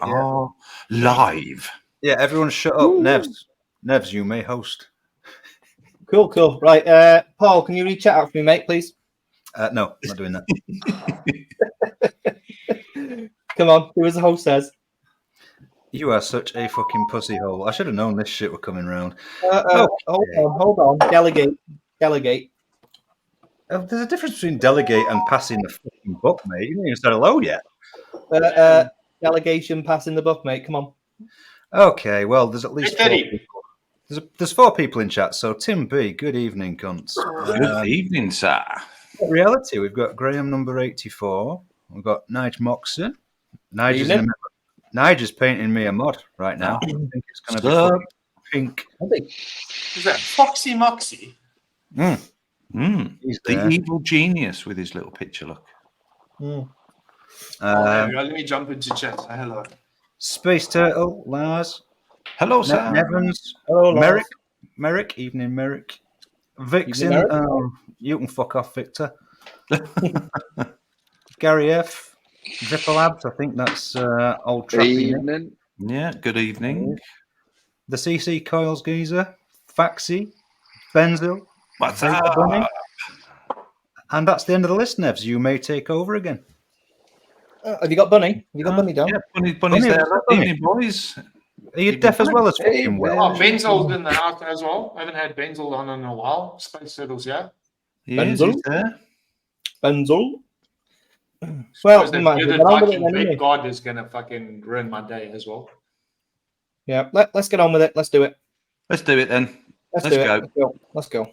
are live. Yeah, everyone shut up. Nevs, you may host. Cool. Right, Paul, can you read chat out for me, mate, please? No, not doing that. Come on, do as the host says. You are such a fucking pussy hole. I should have known this shit were coming round. Hold on. Delegate. There's a difference between delegate and passing the fucking book, mate. You haven't even said hello yet. Delegation passing the book, mate. Come on. Okay, well, there's at least 4 people. There's 4 people in chat. So, Tim B, good evening, cunts. Good evening, sir. Reality, we've got Graham number 84. We've got Nige Moxon. Nigel's painting me a mod right now. I think it's going to be fucking pink. Is that Foxy Moxie? The evil genius with his little picture look. There we go. Let me jump into chat. Hello. Space Turtle, Lars. Hello, sir. Nevans. Hello, Lars. Merrick. Evening, Merrick. Vixen. You can fuck off, Victor. Gary F. Drippy Labs. I think that's old Trappy. Evening. Yeah, good evening. The CC Coils Geezer. Faxi. Benzel. What's up? Bunny. And that's the end of the list, Nevs. You may take over again. Have you got Bunny? Have you got Bunny down? Yeah, Bunny's there. Evening, boys. Are you deaf as well as fucking well? Oh, Benzel's in the house as well. I haven't had Benzel on in a while. Space Turtles, yeah. He's there. Benzel. Well, Big God is going to fucking ruin my day as well. Yeah, let's get on with it. Let's do it. Let's do it then. Let's go.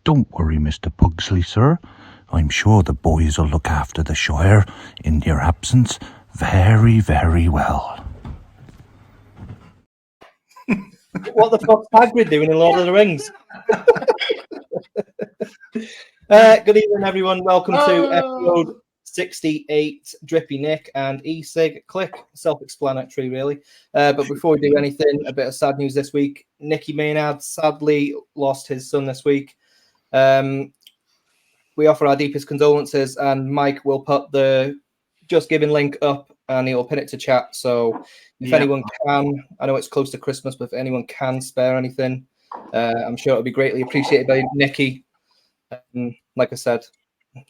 Don't worry, Mr. Pugsley, sir. I'm sure the boys will look after the Shire in your absence very, very well. What the fuck's Hagrid doing in Lord of the Rings? Good evening, everyone. Welcome to episode 68. Drippy Nick and Ecigclick. Self-explanatory, really. But before we do anything, a bit of sad news this week. Nicky Maynard sadly lost his son this week. We offer our deepest condolences, and Mike will put the Just Giving link up and he'll pin it to chat. So if anyone can, I know it's close to Christmas, but if anyone can spare anything, I'm sure it'll be greatly appreciated by Nicky. Like I said,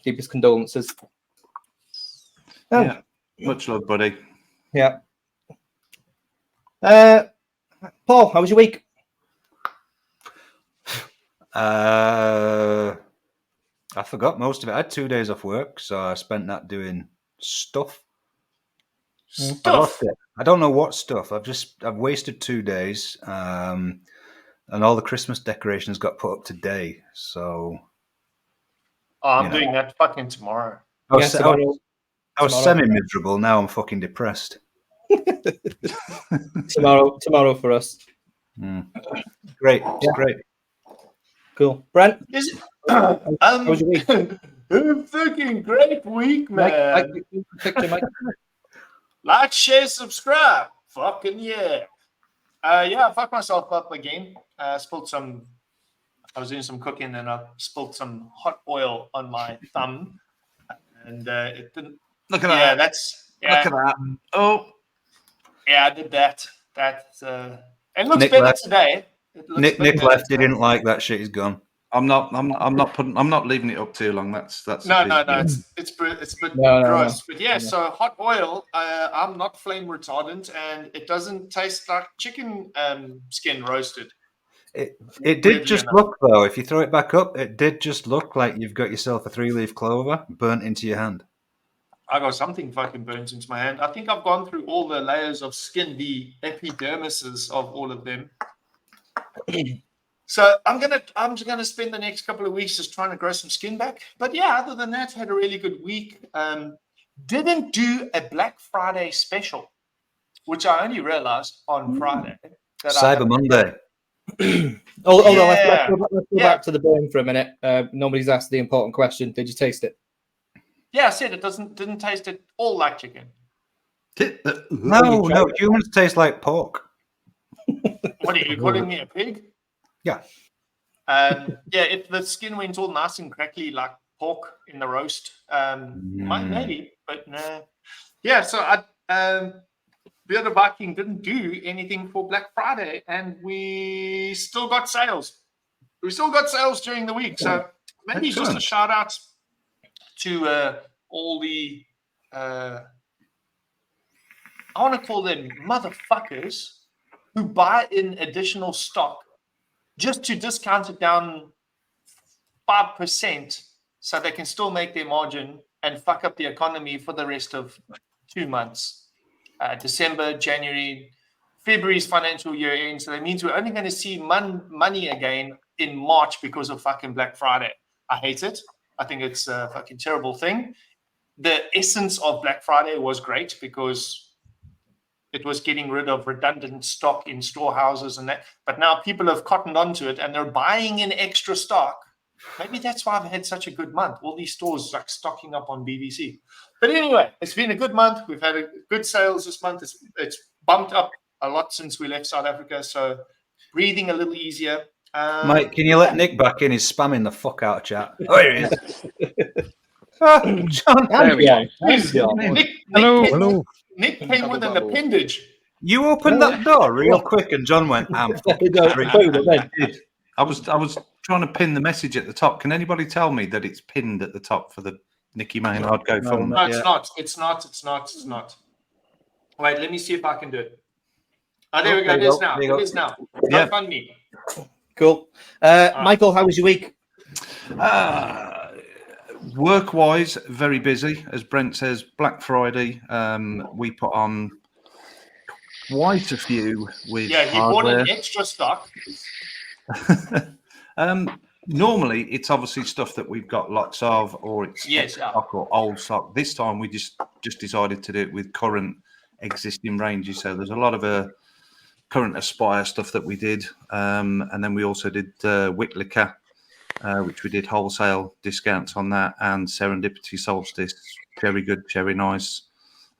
deepest condolences. Much love, buddy. Yeah. Paul, how was your week? I forgot most of it. I had 2 days off work, so I spent that doing stuff. I don't know what stuff. I've wasted 2 days, and all the Christmas decorations got put up today. So I'm doing that fucking tomorrow. I was semi-miserable. Now I'm fucking depressed. tomorrow for us. Great, great. Cool. Brent? How was your week? A fucking great week, man. Mike. Like, share, subscribe. Fucking yeah. I fucked myself up again. I was doing some cooking and I spilled some hot oil on my thumb. And it didn't. Look at that. Look at that. Oh. Yeah, I did that. It looks better today. Nick left. He didn't like that shit. He's gone. I'm not leaving it up too long. That's No. It's a bit No. gross. But yeah, so hot oil. I'm not flame retardant, and it doesn't taste like chicken skin roasted. It did just look, though, if you throw it back up, it did just look like you've got yourself a 3-leaf clover burnt into your hand. I got something fucking burnt into my hand. I think I've gone through all the layers of skin, the epidermises of all of them. So I'm gonna spend the next couple of weeks just trying to grow some skin back. But yeah, other than that, had a really good week. Didn't do a Black Friday special, which I only realized on Friday. Cyber Monday. Although let's go back to the burn for a minute. Nobody's asked the important question. Did you taste it? Yeah, I said it didn't taste at all like chicken. No, humans taste like pork. What are you calling me, a pig? Yeah. If the skin went all nice and crackly like pork in the roast, maybe, but no. Yeah, so the other Viking didn't do anything for Black Friday, and we still got sales. We still got sales during the week, so maybe just a shout out to all the I want to call them motherfuckers who buy in additional stock just to discount it down 5% so they can still make their margin and fuck up the economy for the rest of 2 months. December, January, February's financial year end. So that means we're only going to see money again in March because of fucking Black Friday. I hate it. I think it's a fucking terrible thing. The essence of Black Friday was great because it was getting rid of redundant stock in storehouses and that. But now people have cottoned onto it and they're buying in extra stock. Maybe that's why I've had such a good month. All these stores like stocking up on BBC. But anyway, it's been a good month. We've had good sales this month. It's bumped up a lot since we left South Africa. So breathing a little easier. Mike, can you let Nick back in? He's spamming the fuck out of chat. Oh, here he is. John, there we go. Hello. Nick came with an appendage. You opened that door real quick, and John went, I was trying to pin the message at the top. Can anybody tell me that it's pinned at the top for the Nicky Maynard GoFundMe? No, it's not. It's not. Wait, let me see if I can do it. Oh, there we go. It is now. GoFundMe. Cool. Michael, how was your week? Work-wise, very busy. As Brent says, Black Friday, we put on quite a few with you bought an extra stock. Normally, it's obviously stuff that we've got lots of, or it's stock or old stock. This time, we just decided to do it with current existing ranges. So there's a lot of current Aspire stuff that we did, and then we also did Wick Liquor, which we did wholesale discounts on that, and Serendipity Solstice, Cherry Good, Cherry Nice.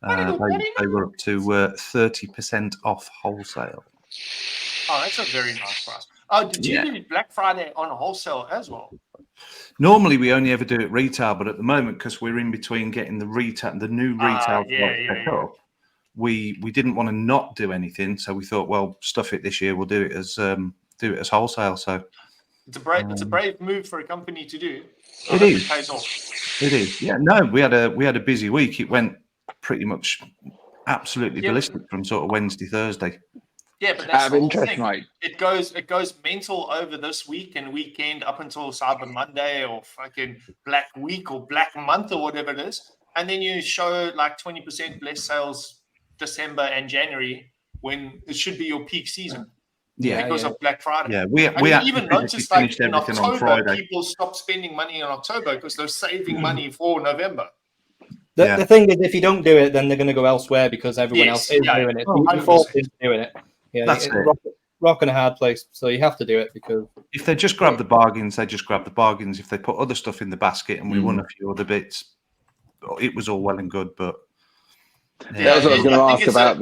They were up to 30% off wholesale. Oh, that's a very nice price. Oh, did you do Black Friday on wholesale as well? Normally, we only ever do it retail, but at the moment, because we're in between getting the new retail set up, we didn't want to not do anything, so we thought, well, stuff it this year. We'll do it as wholesale. So it's a brave move for a company to do. It is. It pays off. It is. Yeah. No, we had a busy week. It went pretty much absolutely ballistic from sort of Wednesday, Thursday. Yeah, but that's the whole thing. Mate. It goes mental over this week and weekend up until Cyber Monday or fucking Black Week or Black Month or whatever it is, and then you show like 20% less sales December and January when it should be your peak season. Because of Black Friday. Yeah, we even noticed like in October people stopped spending money in October because they're saving money for November. The thing is, if you don't do it, then they're going to go elsewhere because everyone else is doing it. You're forced into doing it. Yeah, that's it. Rock in a hard place, so you have to do it because if they just grab the bargains, they just grab the bargains. If they put other stuff in the basket and we won a few other bits, it was all well and good. But that was what I was going to ask about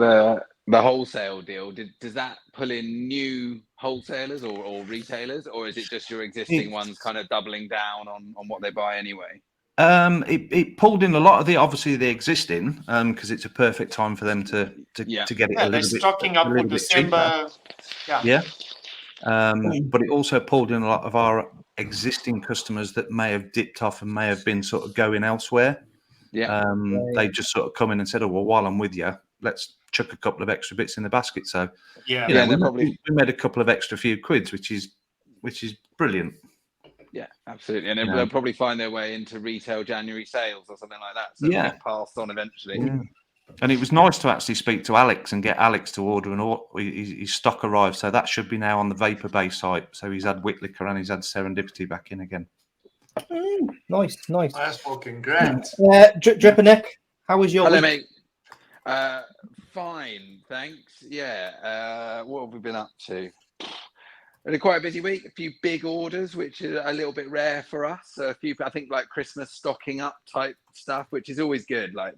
the wholesale deal. Does that pull in new wholesalers or retailers, or is it just your existing ones kind of doubling down on what they buy anyway? It pulled in a lot of the existing because it's a perfect time for them to get it a little bit. Stocking up for December. Yeah. But it also pulled in a lot of our existing customers that may have dipped off and may have been sort of going elsewhere. Yeah. They just sort of come in and said, "Oh well, while I'm with you, let's chuck a couple of extra bits in the basket." So we made a couple of extra few quids, which is brilliant. Yeah, absolutely. And they'll probably find their way into retail January sales or something like that. So it'll get passed on eventually. Yeah. And it was nice to actually speak to Alex and get Alex to order his stock arrived. So that should be now on the Vapor Bay site. So he's had Whitlicker and he's had Serendipity back in again. Nice. That's fucking great. Drippy Nick, how was your Hello, week? mate. Fine, thanks. Yeah. What have we been up to? Had quite a busy week. A few big orders, which is a little bit rare for us. A few, I think, like Christmas stocking up type stuff, which is always good. Like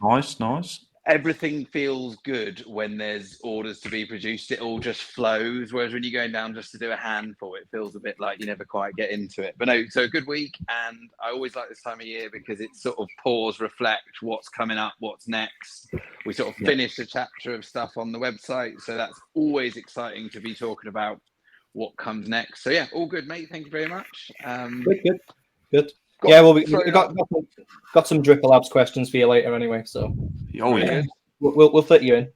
Nice. Everything feels good when there's orders to be produced. It all just flows. Whereas when you're going down just to do a handful, it feels a bit like you never quite get into it. But no, so a good week. And I always like this time of year because it's sort of pause, reflect, what's coming up, what's next. We sort of finish a chapter of stuff on the website. So that's always exciting to be talking about what comes next. So yeah, all good, mate. Thank you very much. Good. Yeah, well, we got some Dripper Labs questions for you later anyway. So we'll fit you in.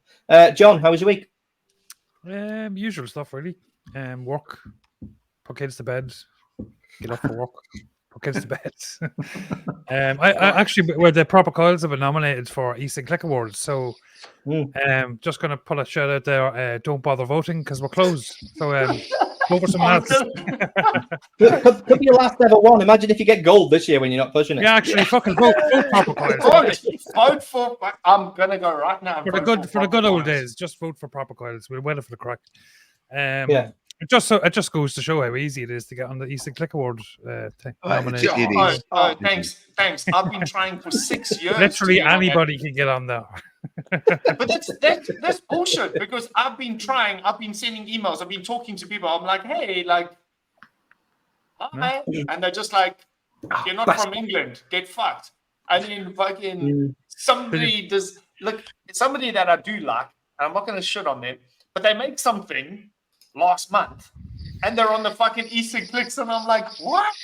John, how was your week? Usual stuff, really. Work, put kids to bed, get up for work, put kids to bed. I actually, where the proper coils have been nominated for Ecigclick Awards, so just going to put a shout out there. Don't bother voting because we're closed. So go for some else. Could be your last ever one. Imagine if you get gold this year when you're not pushing it. Yeah, actually, fucking vote proper coils. Vote for. I'm gonna go right now. For the good old days, just vote for proper coils. We're waiting for the crack. It just goes to show how easy it is to get on the Ecigclick Awards nomination. Thanks. I've been trying for 6 years. Literally anybody can get on there. But that's bullshit because I've been trying. I've been sending emails. I've been talking to people. I'm like, hey, like, hi, and they're just like, you're not from England. Get fucked. And then fucking somebody that I do like. And I'm not going to shit on them, but they make something last month and they're on the fucking Ecigclicks and I'm like, what?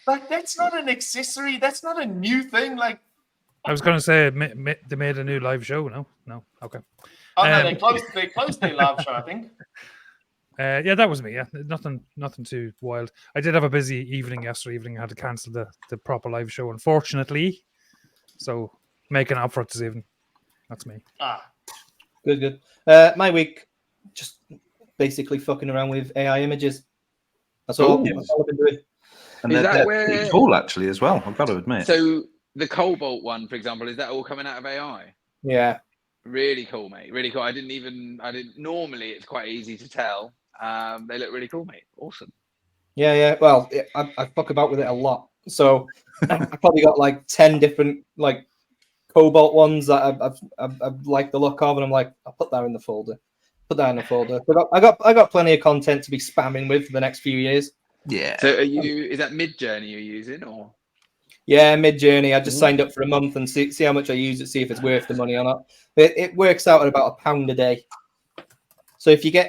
Like, that's not an accessory. That's not a new thing. Like, I was going to say they made a new live show. No, okay. Oh no, they closed their live show, I think. Yeah, that was me. Yeah, nothing too wild. I did have a busy evening yesterday evening. I had to cancel the proper live show, unfortunately. So making up for it this evening. That's me. Good. My week, just basically fucking around with AI images. That's all I've been doing. And they're pretty cool, actually, as well. I've got to admit. So the Cobalt one, for example, is that all coming out of AI? Yeah. Really cool, mate. Really cool. Normally, it's quite easy to tell. They look really cool, mate. Awesome. Yeah. Well, I fuck about with it a lot. So I've probably got like 10 different like Cobalt ones that I've liked the look of, and I'm like, I'll put that in the folder. But I got plenty of content to be spamming with for the next few years. Yeah. So is that Midjourney you're using or? Yeah, Midjourney. I just signed up for a month and see how much I use it, see if it's worth the money or not. It works out at about £1 a day. So if you can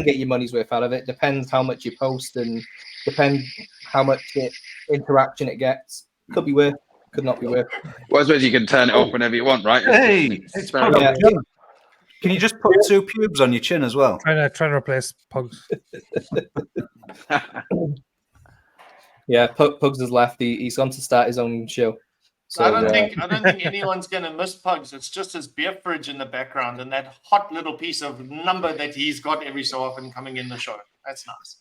get your money's worth out of it. Depends how much you post and depends how much interaction it gets. Could be worth, could not be worth. Well, I suppose you can turn it off whenever you want, right? It's Can you just put 2 pubes on your chin as well? Trying to replace Pugs. Yeah, Pugs has left. He's gone to start his own show. So, I don't think anyone's gonna miss Pugs. It's just his beer fridge in the background and that hot little piece of number that he's got every so often coming in the show. That's nice.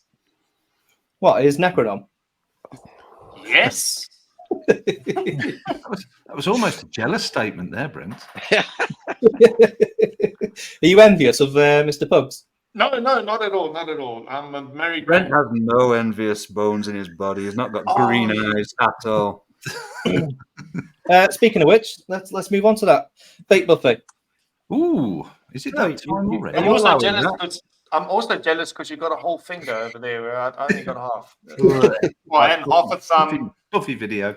What is Necrodome? Yes. That was almost a jealous statement there, Brent. Are you envious of Mr. Pugs? No, not at all. Not at all. I'm a married. Brent has no envious bones in his body. He's not got green eyes at all. Speaking of which, let's move on to that fake buffet. Ooh, is it that time already? I'm also jealous because you got a whole finger over there where I only got half. Well, and half a thumb. Buffy video.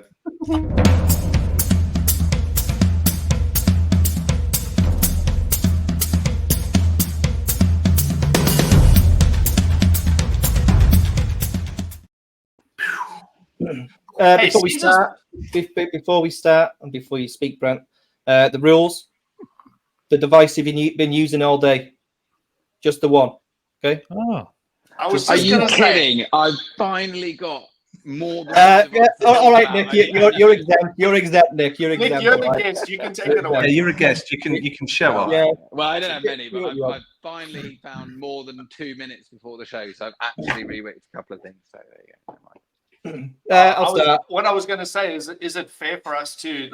Before we start, and before you speak, Brent, the rules: the device you've been using all day, just the one. Okay. Oh. I was Are just you gonna kidding? say. I've finally got more than all right, Nick. You're exempt. You're exempt, Nick. You're exempt. Nick, you're the right? guest. You can take it away. Yeah, you're a guest. You can show up. Yeah. Well, I don't have many, but You are. I've finally found more than 2 minutes before the show, so I've actually rewitched a couple of things. So there you go. I'll start. What I was going to say is it fair for us to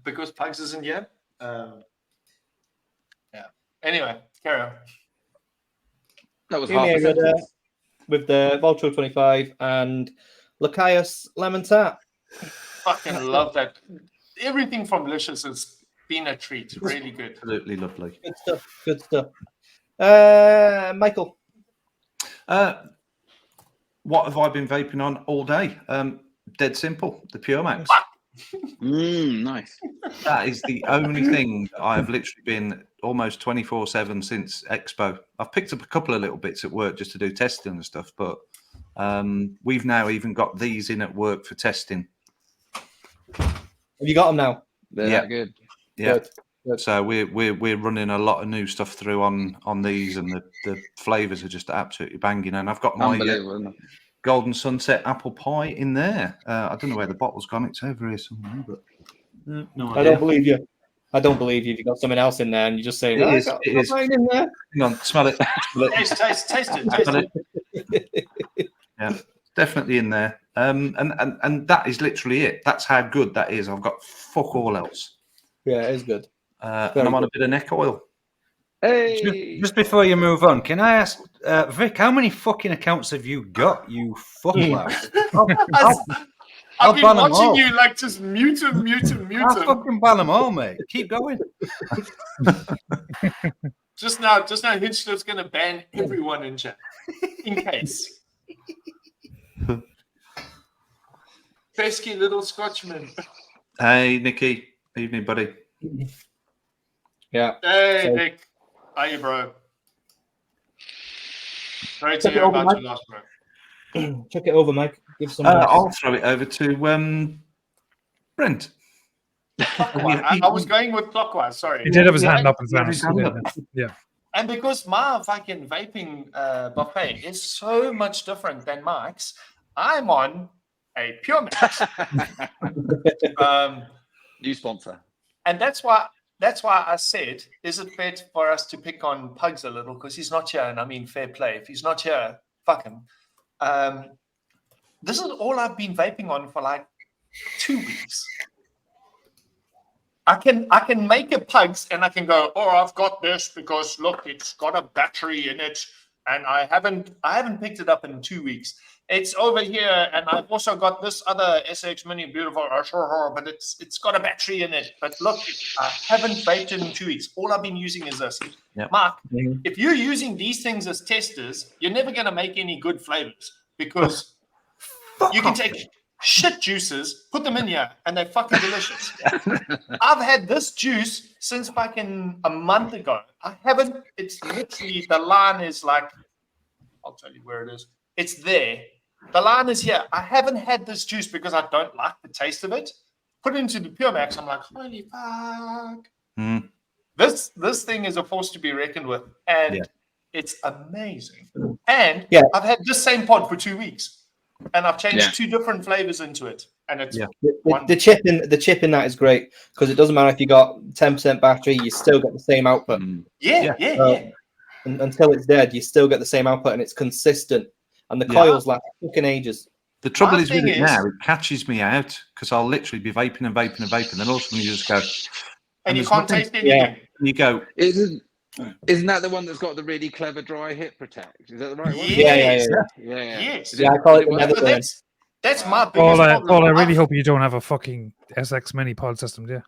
because Pugs isn't here? Yeah. Anyway, carry on. That was Give half me a a good, sentence. with the Voltro 25 and Lachias Lemon Tart. Fucking love that. Everything from Licious has been a treat. Really good. Absolutely lovely. Good stuff. Good stuff. Michael. What have I been vaping on all day? Dead simple. The Pure Max. Nice. That is the only thing I have literally been almost 24/7 since Expo. I've picked up a couple of little bits at work just to do testing and stuff, but we've now even got these in at work for testing. Have you got them now? They're good. Yeah. Good. So we're running a lot of new stuff through on these, and the flavors are just absolutely banging. And I've got my Unbelievable. Golden Sunset apple pie in there. I don't know where the bottle's gone. It's over here somewhere, but no idea. I don't believe you. I don't believe you. If you got something else in there and you just say, It is. Mine in there. Hang on, smell it. Smell it. Taste it. Smell it. Yeah, definitely in there. And that is literally it. That's how good that is. I've got fuck all else. Yeah, it is good. And I'm on a bit of neck oil. Hey! Just before you move on, can I ask, Vic, how many fucking accounts have you got, you fucklad? I've been ban 'em watching all. you like just mute him. I'll fucking ban them all, mate. Keep going. Just now, Hitchler's going to ban everyone in chat, in case. Pesky little Scotchman. Hey, Nicky. Evening, buddy. Yeah. Hey, So- Nick. How you, bro? Sorry to Check it hear over, about Mike. your last, bro. Check it over, Mike. Give some. I'll throw it over to Brent. I was going with clockwise, sorry. He did have his Yeah, hand up in yeah, fairness. his hand up. Yeah. And because my fucking vaping buffet is so much different than Mike's, I'm on a Pure Max. New sponsor. And that's why I said, is it fair for us to pick on Pugs a little? Because he's not here, and I mean fair play. If he's not here, fuck him. This is all I've been vaping on for like 2 weeks. I can make a Pugs and I can go, oh, I've got this because look, it's got a battery in it, and I haven't picked it up in 2 weeks. It's over here, and I've also got this other SX Mini Beautiful, but it's got a battery in it. But look, I haven't vaped it in 2 weeks. All I've been using is this. Yep. Mark, if you're using these things as testers, you're never going to make any good flavors because you can take shit juices, put them in here, and they're fucking delicious. I've had this juice since fucking a month ago. I haven't, it's literally, the line is like, I'll tell you where it is. It's there. The line is here. I haven't had this juice because I don't like the taste of it. Put it into the Pure Max. I'm like, holy fuck. This thing is a force to be reckoned with. And it's amazing. And I've had this same pod for 2 weeks. And I've changed 2 different flavors into it. And it's the chip in that is great because it doesn't matter if you got 10% battery, you still get the same output. Until it's dead, you still get the same output, and it's consistent. And the coils last fucking ages. The trouble is with it now, it catches me out because I'll literally be vaping and vaping and vaping, then all of a sudden you just go, and you can't taste anything. And you go, Isn't that the one that's got the really clever dry hit protect? Is that the right one? Yes. Yeah, I call it the Netherlands. That's my biggest Paul, problem. I really hope you don't have a fucking SX Mini pod system, do you?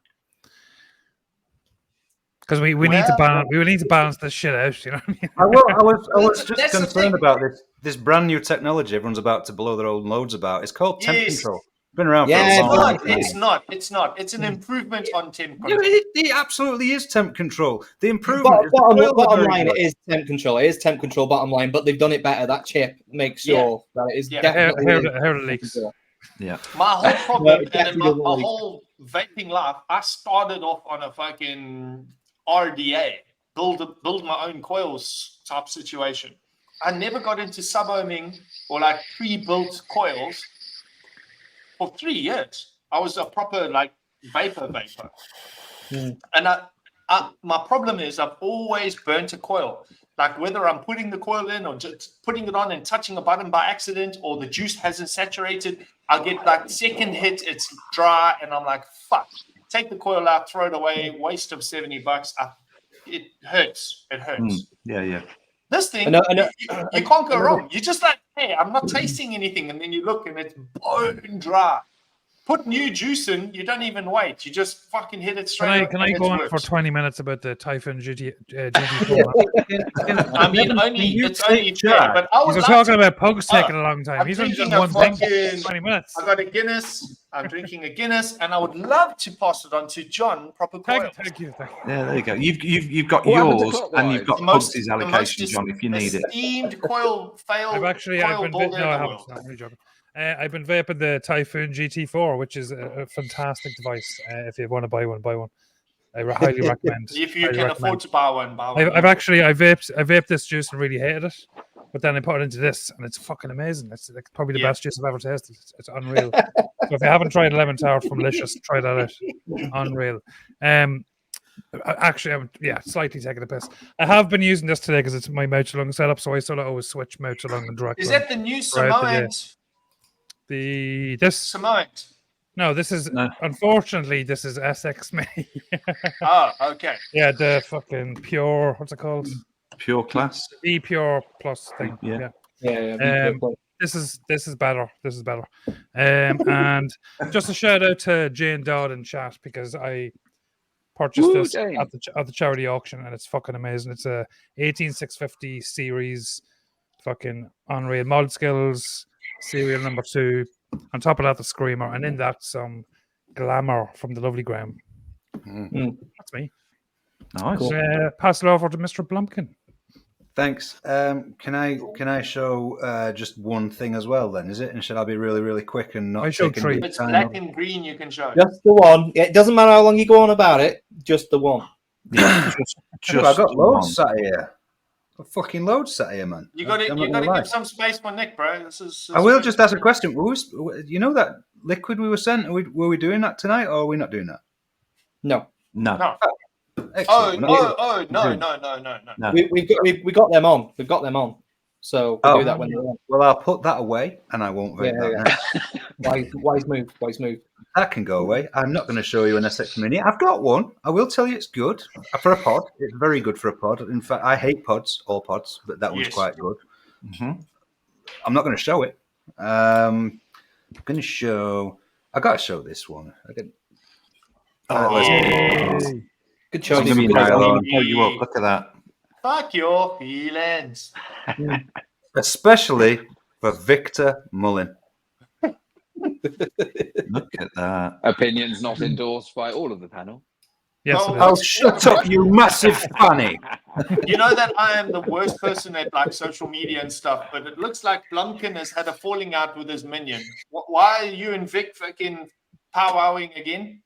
Because we need to balance this shit out. You know what I mean? I was just concerned about this brand new technology everyone's about to blow their own loads about. It's called temp control. It's been around for a long time. It's not. It's an improvement on temp control. It absolutely is temp control. The improvement is bottom line, it is temp control. It is temp control, bottom line, but they've done it better. That chip makes sure that it is definitely how the leaks. Yeah. My whole problem Yeah, and my whole vaping life, I started off on a fucking RDA, build my own coils type situation. I never got into sub-ohming or like pre-built coils for 3 years. I was a proper like vapor. And my problem is I've always burnt a coil. Like whether I'm putting the coil in or just putting it on and touching a button by accident or the juice hasn't saturated, I'll get like second hit, it's dry, and I'm like, fuck. Take the coil out, throw it away, waste of $70. It hurts. It hurts. Yeah. This thing, you can't go wrong. You're just like, hey, I'm not tasting anything. And then you look and it's bone dry. Put new juice in, you don't even wait. You just fucking hit it straight. Can I go on for 20 minutes about the Typhoon GT4? I mean, it's only fair, but I was talking about Pugs taking a long time. I'm He's only drinking done one thing fucking, for 20 minutes. I got a Guinness. I'm drinking a Guinness, and I would love to pass it on to John. Proper coil. Thank you. Yeah, there you go. You've got What happened to yours, clockwise? and you've got Pugs' allocation, John, if you need it. Esteemed coil fail. I've been vaping the Typhoon GT4, which is a fantastic device. If you want to buy one, buy one. I highly recommend. If you can afford to buy one, buy one. I vaped this juice and really hated it, but then I put it into this, and it's fucking amazing. It's like probably the best juice I've ever tasted. It's unreal. So if you haven't tried Lemon Tower from Licious, try that out. Unreal. Actually, I'm slightly taking a piss. I have been using this today because it's my mouth to lung setup, so I sort of always switch mouth to lung and direct. Is that the new Samoan? Samoan. No, this is unfortunately this is SX Mini. Oh, okay. Yeah, the fucking pure. What's it called? Pure Class. The Pure Plus thing. Yeah. This is better. This is better. And just a shout out to Jane Dodd in chat because I purchased this at the charity auction and it's fucking amazing. It's a 18650 series, fucking unreal mod skills. Serial number 2. On top of that, the Screamer, and in that, some glamour from the lovely Graham. That's me. Nice. Cool. Pass it over to Mr. Blumpkin. Thanks. Can I show just one thing as well? Then is it? And should I be really, really quick and not? I showed 3. If it's black and green, you can show. Just the one. It doesn't matter how long you go on about it. Just the one. Yeah. just I've got loads sat here. Fucking loads sat here, man. You got to give some space for Nick, bro. This I will just ask a question. You know that liquid we were sent? Were we doing that tonight, or are we not doing that? No. No. Excellent. No. We got them on. We've got them on. So we'll do that when they're on. Well, I'll put that away, and I won't vape that. Wise move. That can go away. I'm not going to show you an SX Mini. I've got one. I will tell you it's good for a pod. It's very good for a pod. In fact, I hate all pods, but that one's quite good. Mm-hmm. I'm not going to show it. I'm going to show. I got to show this one. Good choice. Look at that. Fuck your feelings. Especially for Victor Mullin. Look at that. Opinions not endorsed by all of the panel. Yes. Oh, shut up, you massive fanny. You know that I am the worst person at like social media and stuff, but it looks like Blumpkin has had a falling out with his minion. Why are you and Vic fucking powwowing again?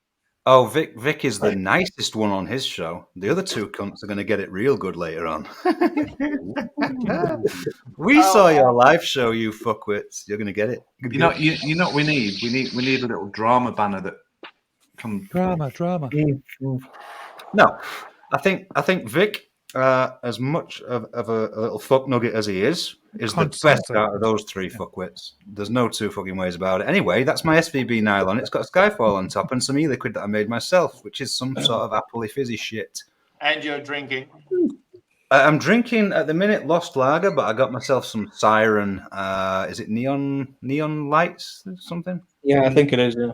Oh, Vic is the nicest one on his show. The other 2 cunts are going to get it real good later on. We saw your live show, you fuckwits. You're going to get it. You know what we need? We need a little drama banner that comes. Drama. No, I think Vic, as much of a little fuck nugget as he is the best out of those 3 fuckwits. There's no 2 fucking ways about it. Anyway, that's my SVB nylon. It's got a Skyfall on top and some e-liquid that I made myself, which is some sort of appley fizzy shit. And you're drinking? I'm drinking at the minute Lost Lager, but I got myself some Siren. Is it Neon Lights or something? Yeah, I think it is. Yeah.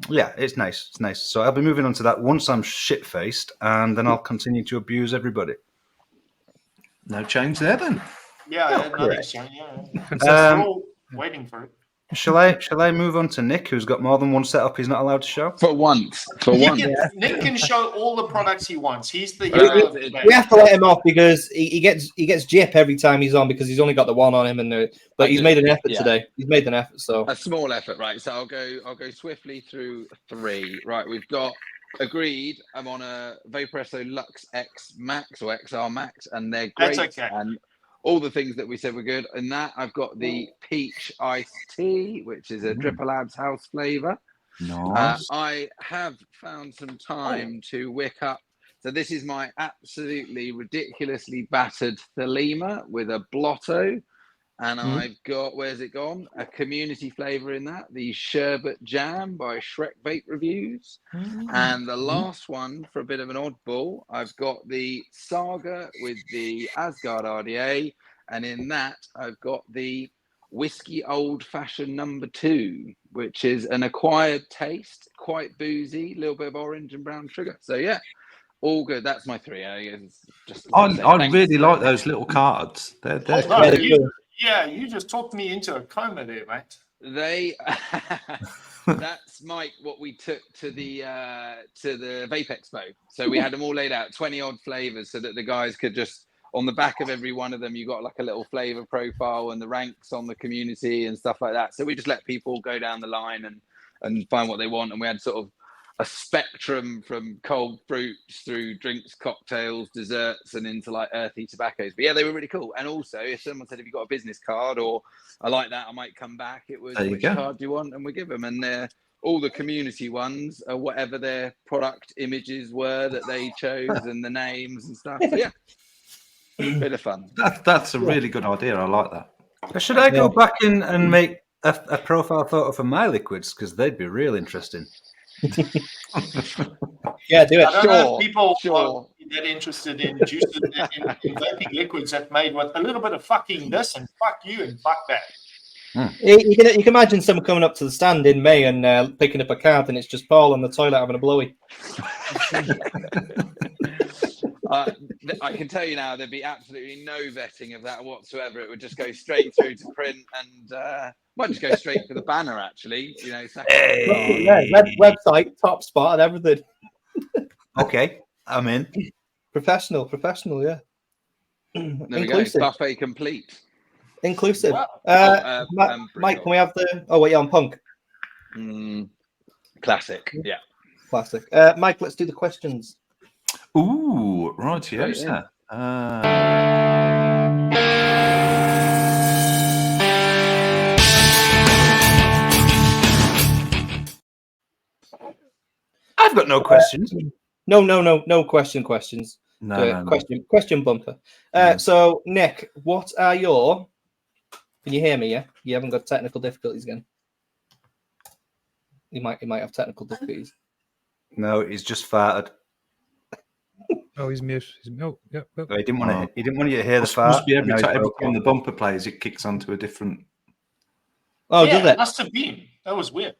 Yeah, it's nice. It's nice. So I'll be moving on to that once I'm shit-faced, and then I'll continue to abuse everybody. No change there, then. Yeah, nothing's changed. We're all waiting for it. Shall I move on to Nick, who's got more than one setup he's not allowed to show? For once. Nick can show all the products he wants. He's the we have to let him off because he gets jip every time he's on because he's only got the one on him, but he's made an effort today. He's made an effort, so a small effort, right? So I'll go swiftly through 3. Right, we've got agreed. I'm on a Vaporesso Lux X Max or XR Max, and they're great. That's okay. And all the things that we said were good. And that I've got the peach iced tea, which is a Dripper Labs house flavor. Nice. I have found some time to wick up. So this is my absolutely ridiculously battered Thelema with a blotto. And I've got, where's it gone? A community flavor in that, the Sherbet Jam by Shrek Vape Reviews. And the last one, for a bit of an oddball, I've got the Saga with the Asgard RDA. And in that, I've got the Whiskey Old Fashioned No. 2, which is an acquired taste, quite boozy, a little bit of orange and brown sugar. So yeah, all good. That's my 3. I really like those little cards. They're cool. You just talked me into a coma there, mate. That's Mike. What we took to the Vape Expo. So we had them all laid out, 20 odd flavors, so that the guys could just on the back of every one of them, you got like a little flavor profile and the ranks on the community and stuff like that. So we just let people go down the line and find what they want, and we had sort of a spectrum from cold fruits through drinks, cocktails, desserts, and into like earthy tobaccos. But yeah, they were really cool. And also, if someone said, "Have you got a business card?" or "I like that, I might come back," it was which card do you want, and we give them. And all the community ones are whatever their product images were that they chose and the names and stuff. So yeah, bit of fun. That's a really good idea. I like that. Should I go back in and make a profile photo for my liquids, because they'd be real interesting. Yeah, do it. I don't know if people are that interested in juices in vaping liquids that made with a little bit of fucking this and fuck you and fuck that. You can imagine someone coming up to the stand in May and picking up a card, and it's just Paul on the toilet having a blowy. I can tell you now, there'd be absolutely no vetting of that whatsoever. It would just go straight through to print, and might just go straight for the banner. Actually, website, top spot, and everything. Okay, I'm in. Professional, yeah. There we go. Buffet complete. Inclusive. Wow. Mike, can we have the? Oh wait, yeah, on Punk. Classic. Yeah. Classic. Mike, let's do the questions. Ooh, right, yes. I've got no questions. No questions. No. Question bumper. So, Nick, what are your? Can you hear me? Yeah, you haven't got technical difficulties again. You might have technical difficulties. No, he's just farted. Oh, he's mute. No. He didn't want you to hear the fart. Must be every time the bumper plays, it kicks onto a different. Oh, does it? Must have been. That was weird.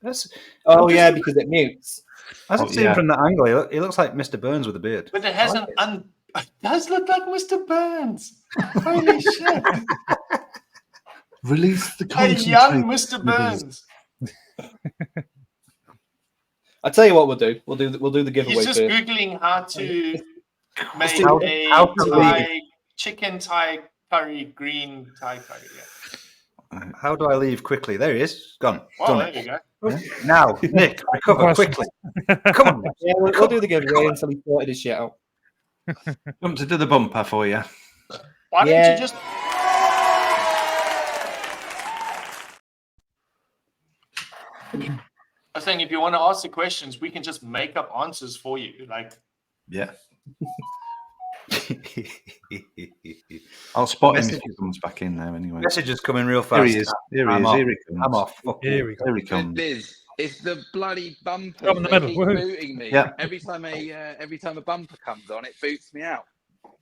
Because it mutes. As I've seen from that angle, he looks like Mr. Burns with a beard. But it hasn't. It does look like Mr. Burns. Holy shit! Release the A concentrate. young Mr. Burns. I'll tell you what we'll do. We'll do the giveaway. He's just googling how to make a chicken Thai curry, green Thai curry. Yeah. How do I leave quickly? There he is. Gone. Well, there you go. Yeah. Now, Nick, recover quickly. Come on. Yeah, we'll do the giveaway until he sorted his shit out. Want to do the bumper for you? Why don't you just? I think if you want to ask the questions, we can just make up answers for you. Yeah. I'll spot him if he comes back in there anyway. Message is coming real fast. Here he is. Here he comes. I'm off. Here we go. Here he comes. It's the bloody bumper. Up in the middle. Keep booting me. Yeah. Every time a bumper comes on, it boots me out.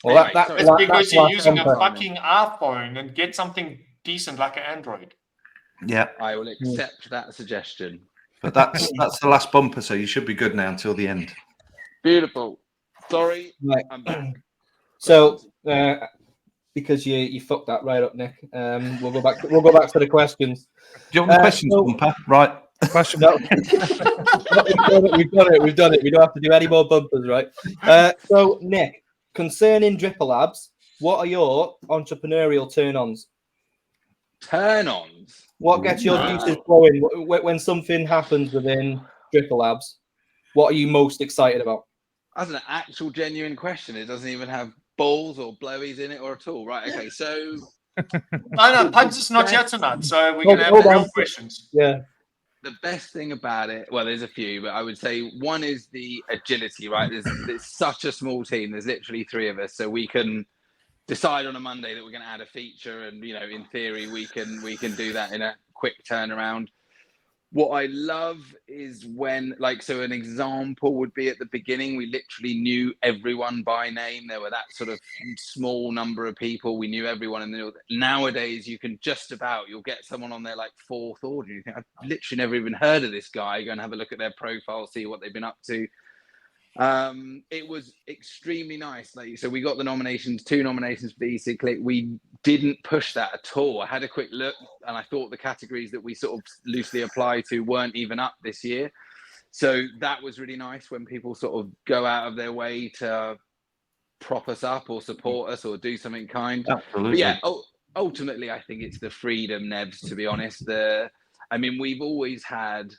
Well, Anyway, It's because you're using a fucking iPhone, and get something decent like an Android. Yeah. I will accept that suggestion. But that's the last bumper, so you should be good now until the end. Beautiful. Sorry, Right. I'm back. So, because you fucked that right up, Nick. We'll go back to the questions. Do you want the questions, bumper? Right. Question. No. We've done it. We don't have to do any more bumpers, right? So, Nick, concerning Dripper Labs, what are your entrepreneurial turn-ons? Turn-ons? What gets your juices flowing when something happens within Dripper Labs? What are you most excited about? That's an actual genuine question. It doesn't even have balls or blowies in it or at all. Right, okay, so... No, Pugs is not here tonight, so we're going to have the real questions. Yeah. The best thing about it, well, there's a few, but I would say one is the agility, right? There's such a small team. There's literally 3 of us, so we can decide on a Monday that we're going to add a feature, and in theory, we can do that in a quick turnaround. What I love is when, so an example would be at the beginning, we literally knew everyone by name. There were that sort of small number of people. We knew everyone. And nowadays, you can you'll get someone on their 4th order. You think, I've literally never even heard of this guy. Go and have a look at their profile, see what they've been up to. It was extremely nice. So we got the 2 nominations for the Ecigclick. We didn't push that at all. I had a quick look and I thought the categories that we sort of loosely apply to weren't even up this year. So that was really nice when people sort of go out of their way to prop us up or support us or do something kind. Absolutely. But yeah, ultimately, I think it's the freedom, Nevs, to be honest. We've always had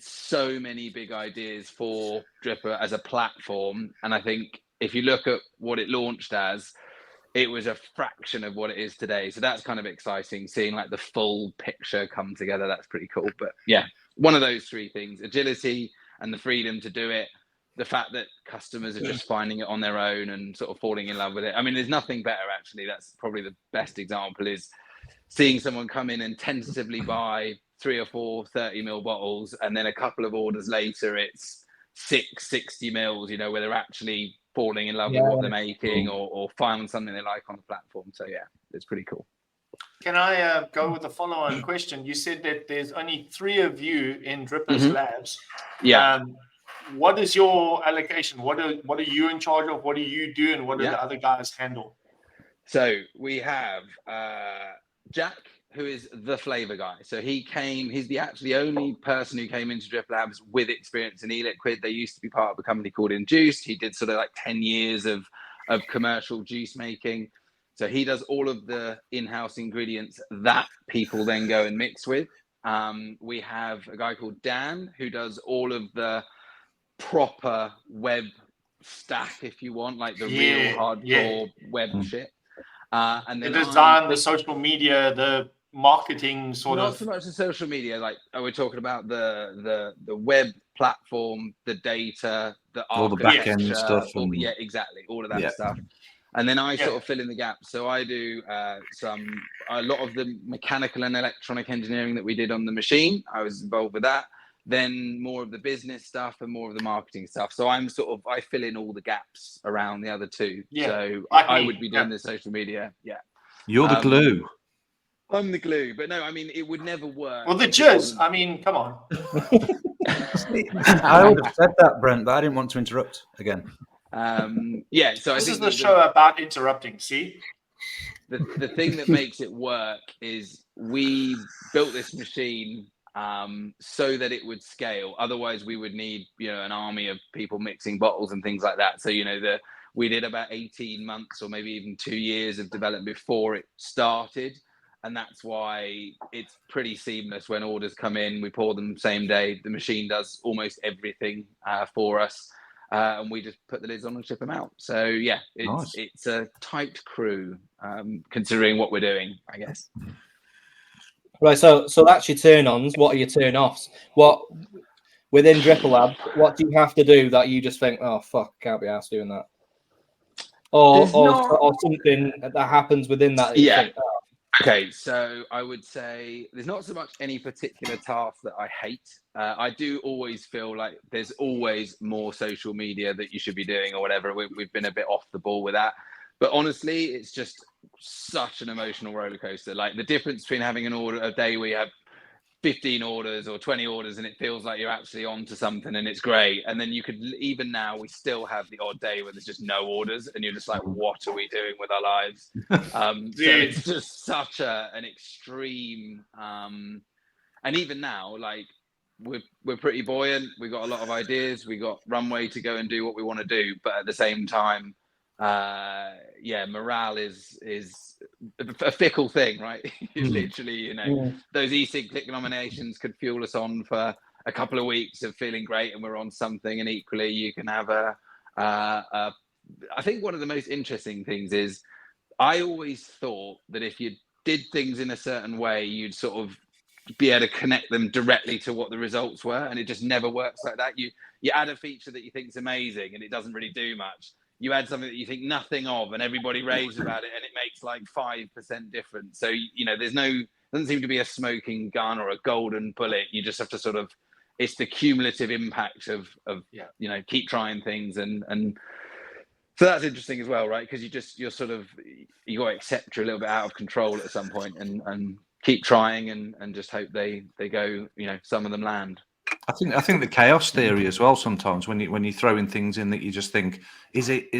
so many big ideas for Dripper as a platform, and I think if you look at what it launched as, it was a fraction of what it is today. So that's kind of exciting, seeing the full picture come together. That's pretty cool. But yeah, one of those 3 things: agility and the freedom to do it, the fact that customers are just finding it on their own and sort of falling in love with it. There's nothing better, actually. That's probably the best example, is seeing someone come in and tentatively buy 3 or 4 30ml bottles, and then a couple of orders later it's 6 60ml, where they're actually falling in love with what they're making or finding something they like on the platform. So yeah, it's pretty cool. Can I go with the follow-on question? You said that there's only 3 of you in Dripper's Labs. Yeah. What is your allocation? What are you in charge of? What do you do, and what do the other guys handle? So we have Jack, who is the flavor guy. So he's the only person who came into Drip Labs with experience in e-liquid. They used to be part of a company called Induced. He did sort of 10 years of commercial juice making. So he does all of the in-house ingredients that people then go and mix with. We have a guy called Dan, who does all of the proper web stack, if you want, the real hardcore web shit. And then the design, the social media, the marketing not so much the social media, we're talking about the web platform, the data, the all the back end stuff, exactly, all of that stuff. And then I sort of fill in the gaps. So I do a lot of the mechanical and electronic engineering that we did on the machine. I was involved with that. Then more of the business stuff and more of the marketing stuff. So I fill in all the gaps around the other 2. So I would be doing the social media. Yeah. You're the glue. I'm the glue, but no, it would never work. Well, the jizz, come on. I would have said that, Brent, but I didn't want to interrupt again. So this is the show about interrupting. See, the thing that makes it work is we built this machine so that it would scale. Otherwise, we would need an army of people mixing bottles and things like that. So we did about 18 months or maybe even 2 years of development before it started. And that's why it's pretty seamless. When orders come in, we pour them same day. The machine does almost everything for us. And we just put the lids on and ship them out. So yeah, it's a tight crew, considering what we're doing, I guess. Right, so that's your turn-ons. What are your turn-offs? What within Dripper Lab, what do you have to do that you just think, oh fuck, can't be asked doing that? Or something that happens within that you think, oh. Okay, so I would say there's not so much any particular task that I hate. I do always feel like there's always more social media that you should be doing or whatever. We've been a bit off the ball with that. But honestly, it's just such an emotional roller coaster. The difference between having an order a day where you have 15 orders or 20 orders and it feels like you're actually on to something and it's great. And then you could, even now, we still have the odd day where there's just no orders and you're just like, what are we doing with our lives? So it's just such an extreme. And even now, like, we're pretty buoyant. We've got a lot of ideas. We got runway to go and do what we want to do. But at the same time, morale is a fickle thing, right? Literally, you know, those Ecigclick nominations could fuel us on for a couple of weeks of feeling great and we're on something. And equally, you can have I think one of the most interesting things is I always thought that if you did things in a certain way, you'd sort of be able to connect them directly to what the results were. And it just never works like that. You add a feature that you think is amazing and it doesn't really do much. You add something that you think nothing of and everybody raves about it and it makes like 5% difference. So, you know, doesn't seem to be a smoking gun or a golden bullet. You just have to sort of, it's the cumulative impact of you know, keep trying things. And so that's interesting as well, right? Because you got to accept you're a little bit out of control at some point and keep trying and just hope they go, you know, some of them land. I think the chaos theory as well. Sometimes when you throw in things in that you just think, is it?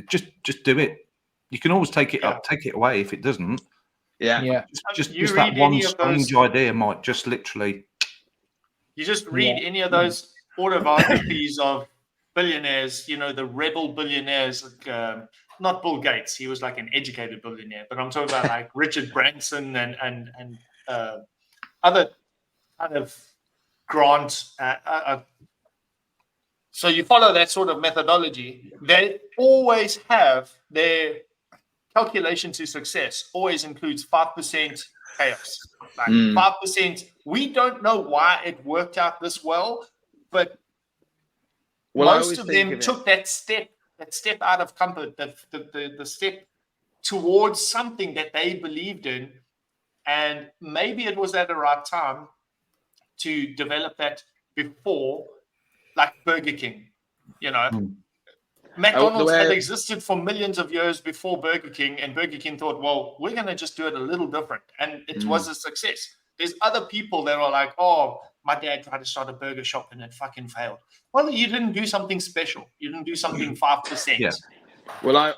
Just do it. You can always take it up, take it away if it doesn't. Yeah. Just that one strange idea might just literally. You just read any of those autobiographies of billionaires. You know, the rebel billionaires. Like, not Bill Gates. He was like an educated billionaire, but I'm talking about like Richard Branson and other kind of grants. So you follow that sort of methodology. They always have their calculation to success always includes 5% chaos. Like 5%. We don't know why it worked out this well, but most of them took that step out of comfort, the step towards something that they believed in, and maybe it was at the right time to develop that before, like Burger King, you know. McDonald's had existed for millions of years before Burger King, and Burger King thought, well, we're going to just do it a little different, and it was a success. There's other people that are like, oh, my dad tried to start a burger shop and it fucking failed. Well, you didn't do something special. You didn't do something 5%. Yeah. Well, I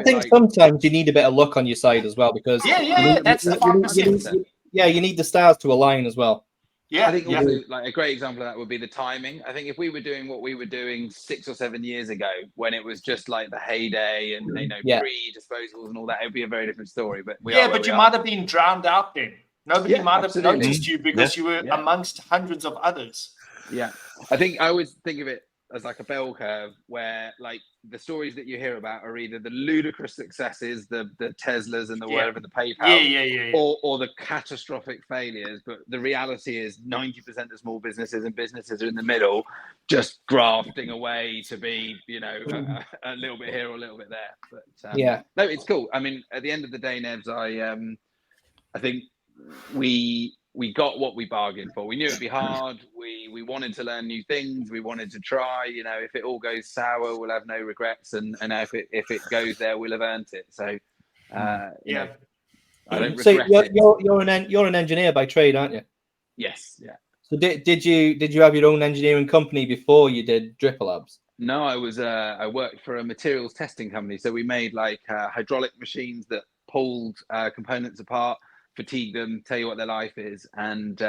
think sometimes you need a bit of luck on your side as well, because that's the 5%. You need the stars to align as well. Yeah, I think also, like a great example of that would be the timing. I think if we were doing what we were doing 6 or 7 years ago, when it was just like the heyday and pre-disposals and all that, it would be a very different story. But you might have been drowned out then. Nobody might have noticed you because you were amongst hundreds of others. Yeah, I always think of it as like a bell curve where like the stories that you hear about are either the ludicrous successes, the Teslas and the whatever, the PayPal, or the catastrophic failures. But the reality is 90% of small businesses and businesses are in the middle, just grafting away to be, you know, a little bit here or a little bit there. But no, it's cool. I mean, at the end of the day, Nevs, I think we got what we bargained for. We knew it'd be hard. We wanted to learn new things. We wanted to try. You know, if it all goes sour, we'll have no regrets. And if it goes there, we'll have earned it. So, you know, I don't regret it. You're an engineer by trade, aren't you? Yes. Yeah. So did you have your own engineering company before you did Drippy Labs? No, I worked for a materials testing company. So we made like hydraulic machines that pulled components apart, fatigue them, tell you what their life is. And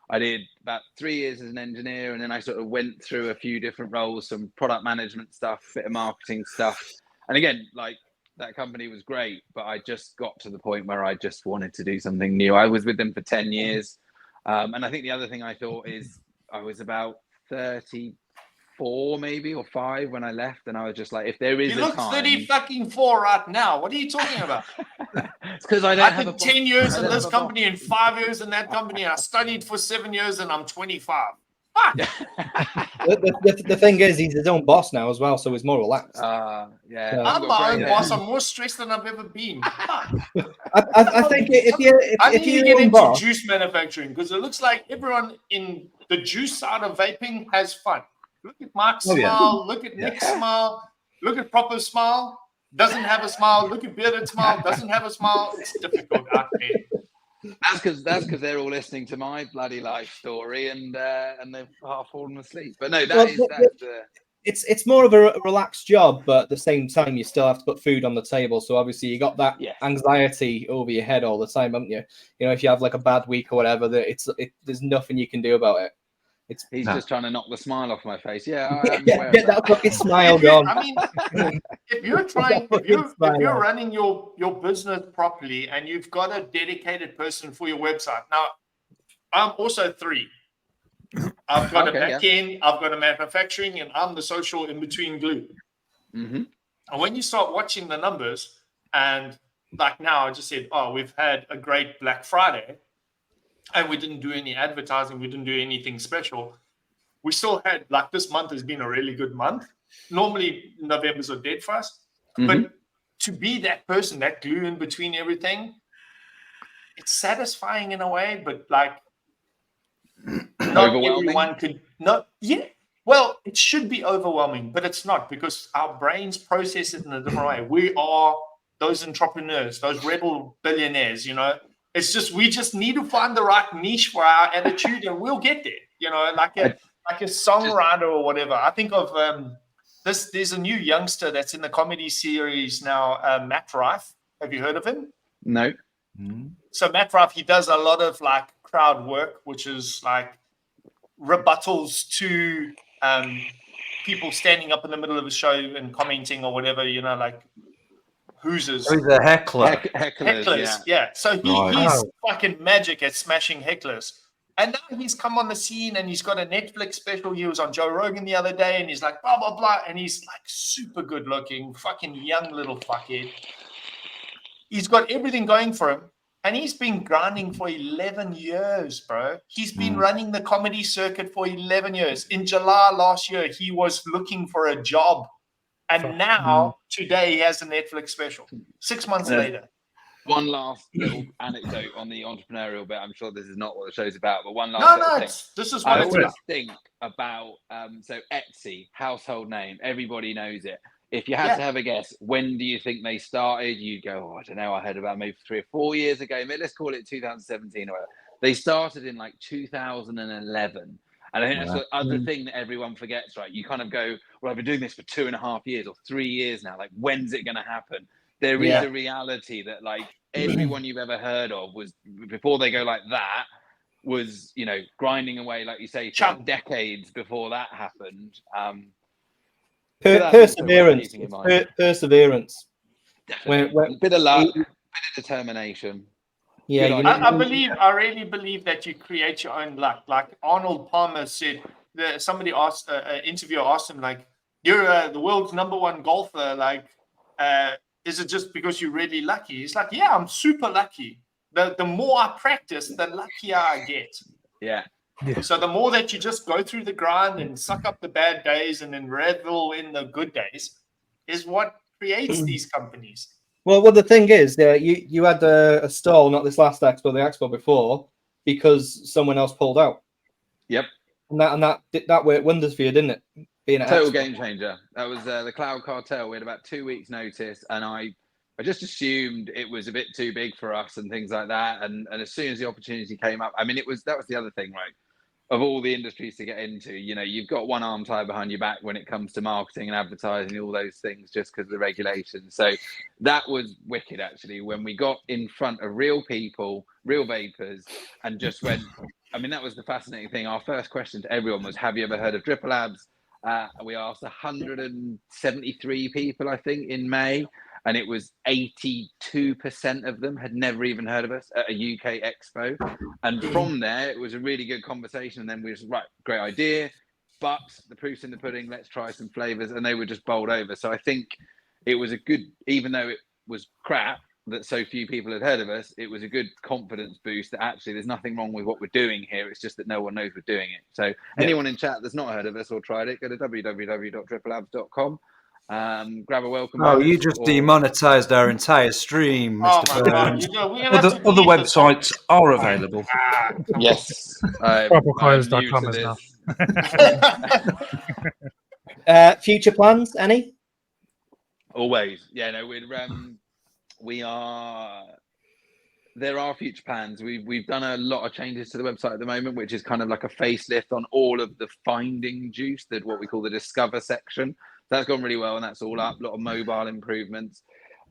I did about 3 years as an engineer, and then I sort of went through a few different roles, some product management stuff, bit of marketing stuff. And again, like that company was great, but I just got to the point where I just wanted to do something new. I was with them for 10 years. And I think the other thing I thought is I was about 34 maybe or 5 when I left, and I was just like, if there is you a look time... 34 right now. What are you talking about? It's because I don't have 10 years in this company and 5 years in that company. I studied for 7 years and I'm 25. The thing is, he's his own boss now as well, so he's more relaxed. I'm my own boss. I'm more stressed than I've ever been. I think if you get into juice manufacturing, because it looks like everyone in the juice side of vaping has fun. Look at Mark's smile. Look at Nick's smile. Look at Proper's smile. Doesn't have a smile. Look at Bearded smile. Doesn't have a smile. It's difficult out there. That's because they're all listening to my bloody life story and they've half fallen asleep. But no, that's the. It's more of a relaxed job, but at the same time, you still have to put food on the table. So obviously, you got that anxiety over your head all the time, haven't you? You know, if you have like a bad week or whatever, there's nothing you can do about it. He's just trying to knock the smile off my face. Yeah, get that fucking smile gone. I mean, if you're running your business properly and you've got a dedicated person for your website. Now, I'm also 3. I've got a back end, I've got a manufacturing, and I'm the social in between glue. Mm-hmm. And when you start watching the numbers, and like now, I just said, we've had a great Black Friday, and we didn't do any advertising, we didn't do anything special. We still had, like, this month has been a really good month. Normally, November's are dead for us. Mm-hmm. But to be that person, that glue in between everything, it's satisfying in a way, but like, not everyone could. Well, it should be overwhelming, but it's not, because our brains process it in a different way. We are those entrepreneurs, those rebel billionaires, you know. It's just, we just need to find the right niche for our attitude, and we'll get there. You know, like a songwriter or whatever. I think of this. There's a new youngster that's in the comedy series now, Matt Rife. Have you heard of him? No. Mm. So Matt Rife, he does a lot of like crowd work, which is like rebuttals to people standing up in the middle of a show and commenting or whatever, you know, like hoosers. He's a heckler. Hecklers, yeah. So he's fucking magic at smashing hecklers. And now he's come on the scene and he's got a Netflix special. He was on Joe Rogan the other day and he's like, blah, blah, blah. And he's like super good looking, fucking young little fuckhead. He's got everything going for him. And he's been grinding for 11 years, bro. He's been running the comedy circuit for 11 years. In July last year, he was looking for a job. And now, today, he has a Netflix special. 6 months later. One last little anecdote on the entrepreneurial bit. I'm sure this is not what the show's about, but one last thing. This is what I it's always about. think about, so Etsy, household name, everybody knows it. If you had to have a guess, when do you think they started? You'd go, I don't know, I heard about maybe 3 or 4 years ago. Maybe let's call it 2017 or whatever. They started in like 2011. And I think that's the other thing that everyone forgets, right? You kind of go, well, I've been doing this for 2.5 years or 3 years now. Like, when's it going to happen? There is a reality that like everyone you've ever heard of was, before they go like that, was, you know, grinding away, like you say, for decades before that happened. Perseverance. Perseverance. A bit of luck, a bit of determination. Yeah, I really believe that you create your own luck. Like Arnold Palmer said, somebody asked, an interviewer asked him, like, you're the world's #1 golfer. Like, is it just because you're really lucky? He's like, yeah, I'm super lucky. The more I practice, the luckier I get. Yeah. So the more that you just go through the grind and suck up the bad days and then revel in the good days is what creates these companies. Well, the thing is, you had a stall, not this last expo, the expo before, because someone else pulled out. Yep. And that worked wonders for you, didn't it? Being a total game changer. That was the Cloud Cartel. We had about 2 weeks' notice, and I just assumed it was a bit too big for us and things like that. And as soon as the opportunity came up, I mean, that was the other thing, right? Of all the industries to get into, you know, you've got one arm tied behind your back when it comes to marketing and advertising, all those things, just because of the regulations. So that was wicked, actually, when we got in front of real people, real vapors, and just went, I mean, that was the fascinating thing. Our first question to everyone was, have you ever heard of Drippy Labs? We asked 173 people, I think, in May, and it was 82% of them had never even heard of us at a UK expo. And from there, it was a really good conversation. And then we was right, great idea, but the proof's in the pudding. Let's try some flavors, and they were just bowled over. So I think it was a good, even though it was crap that so few people had heard of us, it was a good confidence boost that actually there's nothing wrong with what we're doing here. It's just that no one knows we're doing it. So anyone in chat that's not heard of us or tried it, go to www.drippylabs.com. Grab a welcome. Oh, you just demonetized our entire stream, Mr. Burns. Other websites are available. Yes. Propercoils.com is now. Future plans, any? Always. Yeah, no, we are there are future plans. We've done a lot of changes to the website at the moment, which is kind of like a facelift on all of the finding juice, that what we call the discover section. That's gone really well, and that's all up. A lot of mobile improvements.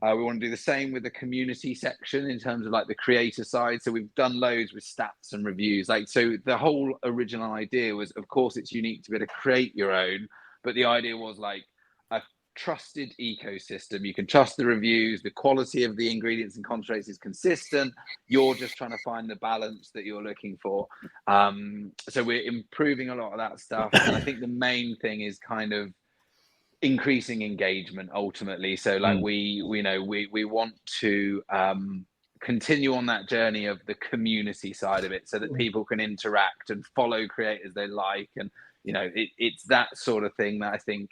We want to do the same with the community section in terms of like the creator side. So we've done loads with stats and reviews. Like, so the whole original idea was, of course, it's unique to be able to create your own, but the idea was like a trusted ecosystem. You can trust the reviews, the quality of the ingredients and concentrates is consistent. You're just trying to find the balance that you're looking for. So we're improving a lot of that stuff. And I think the main thing is kind of increasing engagement ultimately. So like we want to continue on that journey of the community side of it, so that people can interact and follow creators they like, and it's that sort of thing that I think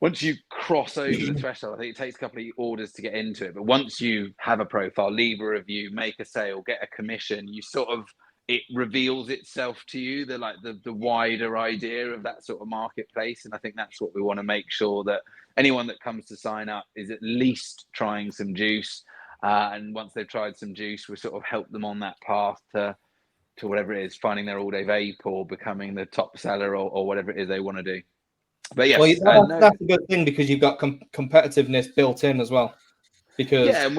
once you cross over the threshold, I think it takes a couple of orders to get into it, but once you have a profile, leave a review, make a sale, get a commission, you sort of, it reveals itself to you, the wider idea of that sort of marketplace. And I think that's what we want to make sure, that anyone that comes to sign up is at least trying some juice. And once they've tried some juice, we sort of help them on that path to whatever it is, finding their all-day vape or becoming the top seller or whatever it is they want to do. But yeah, that's a good thing, because you've got competitiveness built in as well. Because and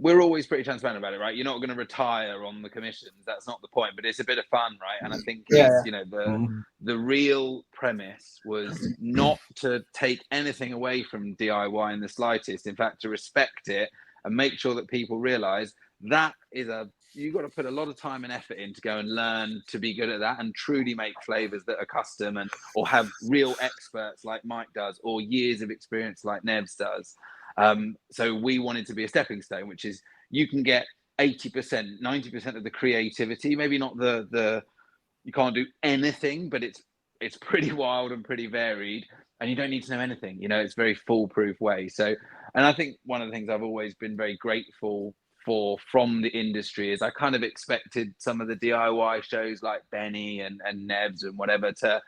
we're always pretty transparent about it, right? You're not going to retire on the commissions. That's not the point, but it's a bit of fun, right? And I think the real premise was not to take anything away from DIY in the slightest. In fact, to respect it and make sure that people realize that you've got to put a lot of time and effort in to go and learn to be good at that and truly make flavors that are custom or have real experts like Mike does, or years of experience like Nevs does. So we wanted to be a stepping stone, which is you can get 80%, 90% of the creativity, maybe not you can't do anything, but it's pretty wild and pretty varied, and you don't need to know anything. It's a very foolproof way. So, and I think one of the things I've always been very grateful for from the industry is I kind of expected some of the DIY shows like Benny and Nevs and whatever to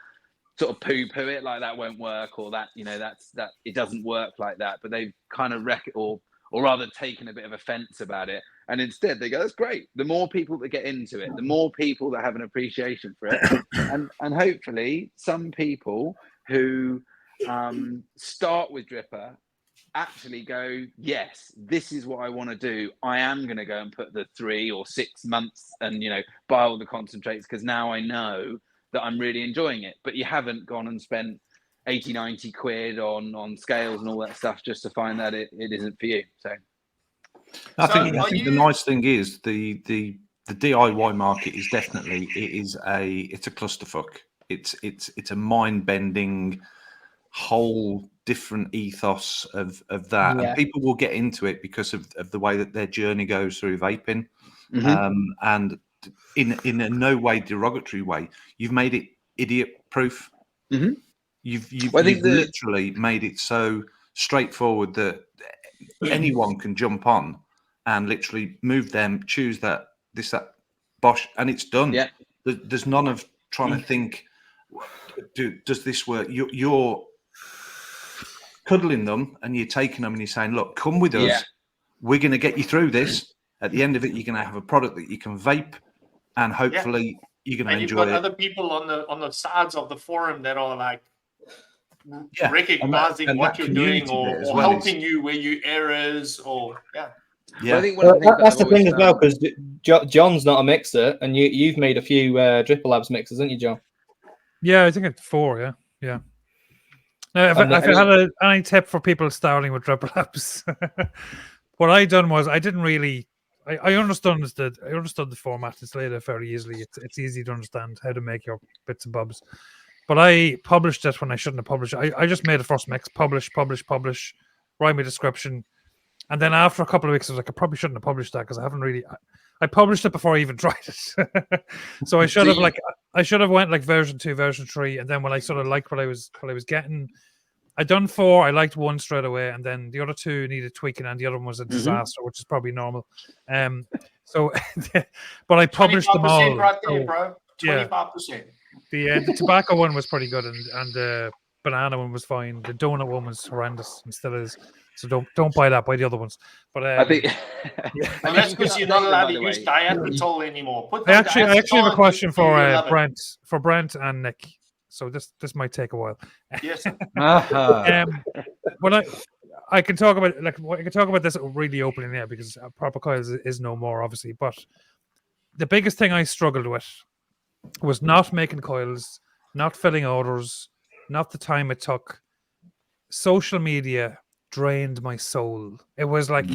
sort of poo-poo it, like that won't work, or that that it doesn't work like that. But they've kind of or rather taken a bit of offense about it, and instead they go, that's great. The more people that get into it, the more people that have an appreciation for it, and hopefully some people who start with Dripper actually go, yes, this is what I want to do. I am going to go and put the 3 or 6 months and buy all the concentrates, because now I know that I'm really enjoying it. But you haven't gone and spent 80-90 quid on scales and all that stuff just to find that it isn't for you. So I think the nice thing is the DIY market is definitely it's a clusterfuck. It's a mind-bending whole different ethos of that, and people will get into it because of the way that their journey goes through vaping. And in a no way derogatory way, you've made it idiot proof. You've literally made it so straightforward that anyone can jump on and literally move them, choose that bosh, and it's done. There's none of trying to think, does this work? You're cuddling them and you're taking them and you're saying, look, come with us. We're going to get you through this. At the end of it, you're going to have a product that you can vape, and hopefully you're going to enjoy it. You've got other people on the sides of the forum that are like recognizing what you're doing, or helping you where your errors, or I think that's the thing as well, because John's not a mixer, and you've made a few Dripper Labs mixers, haven't you, John? Yeah, I think it's 4. Yeah. Now, if I had any tip for people starting with Dripper Labs, what I done was I didn't really. I understood the format. It's laid out very easily. It's easy to understand how to make your bits and bobs. But I published it when I shouldn't have published it. I just made the first mix, publish, write my description, and then after a couple of weeks, I was like, I probably shouldn't have published that, because I haven't really. I published it before I even tried it, so I should have went like version 2, version 3, and then when I sort of liked what I was getting, I done 4. I liked 1 straight away, and then the other 2 needed tweaking, and the other one was a disaster, which is probably normal. So, but I published them all. Right there, bro. 25%. The tobacco one was pretty good, and the banana one was fine. The donut one was horrendous, and still is. So don't buy that. Buy the other ones. But I think. And that's because you're not allowed to use diethyl anymore. I actually have a question for Brent and Nick. So this might take a while. Yes. When I can talk about this really openly now because Proper Coils is no more, obviously. But the biggest thing I struggled with was not making coils, not filling orders, not the time it took. Social media drained my soul. It was like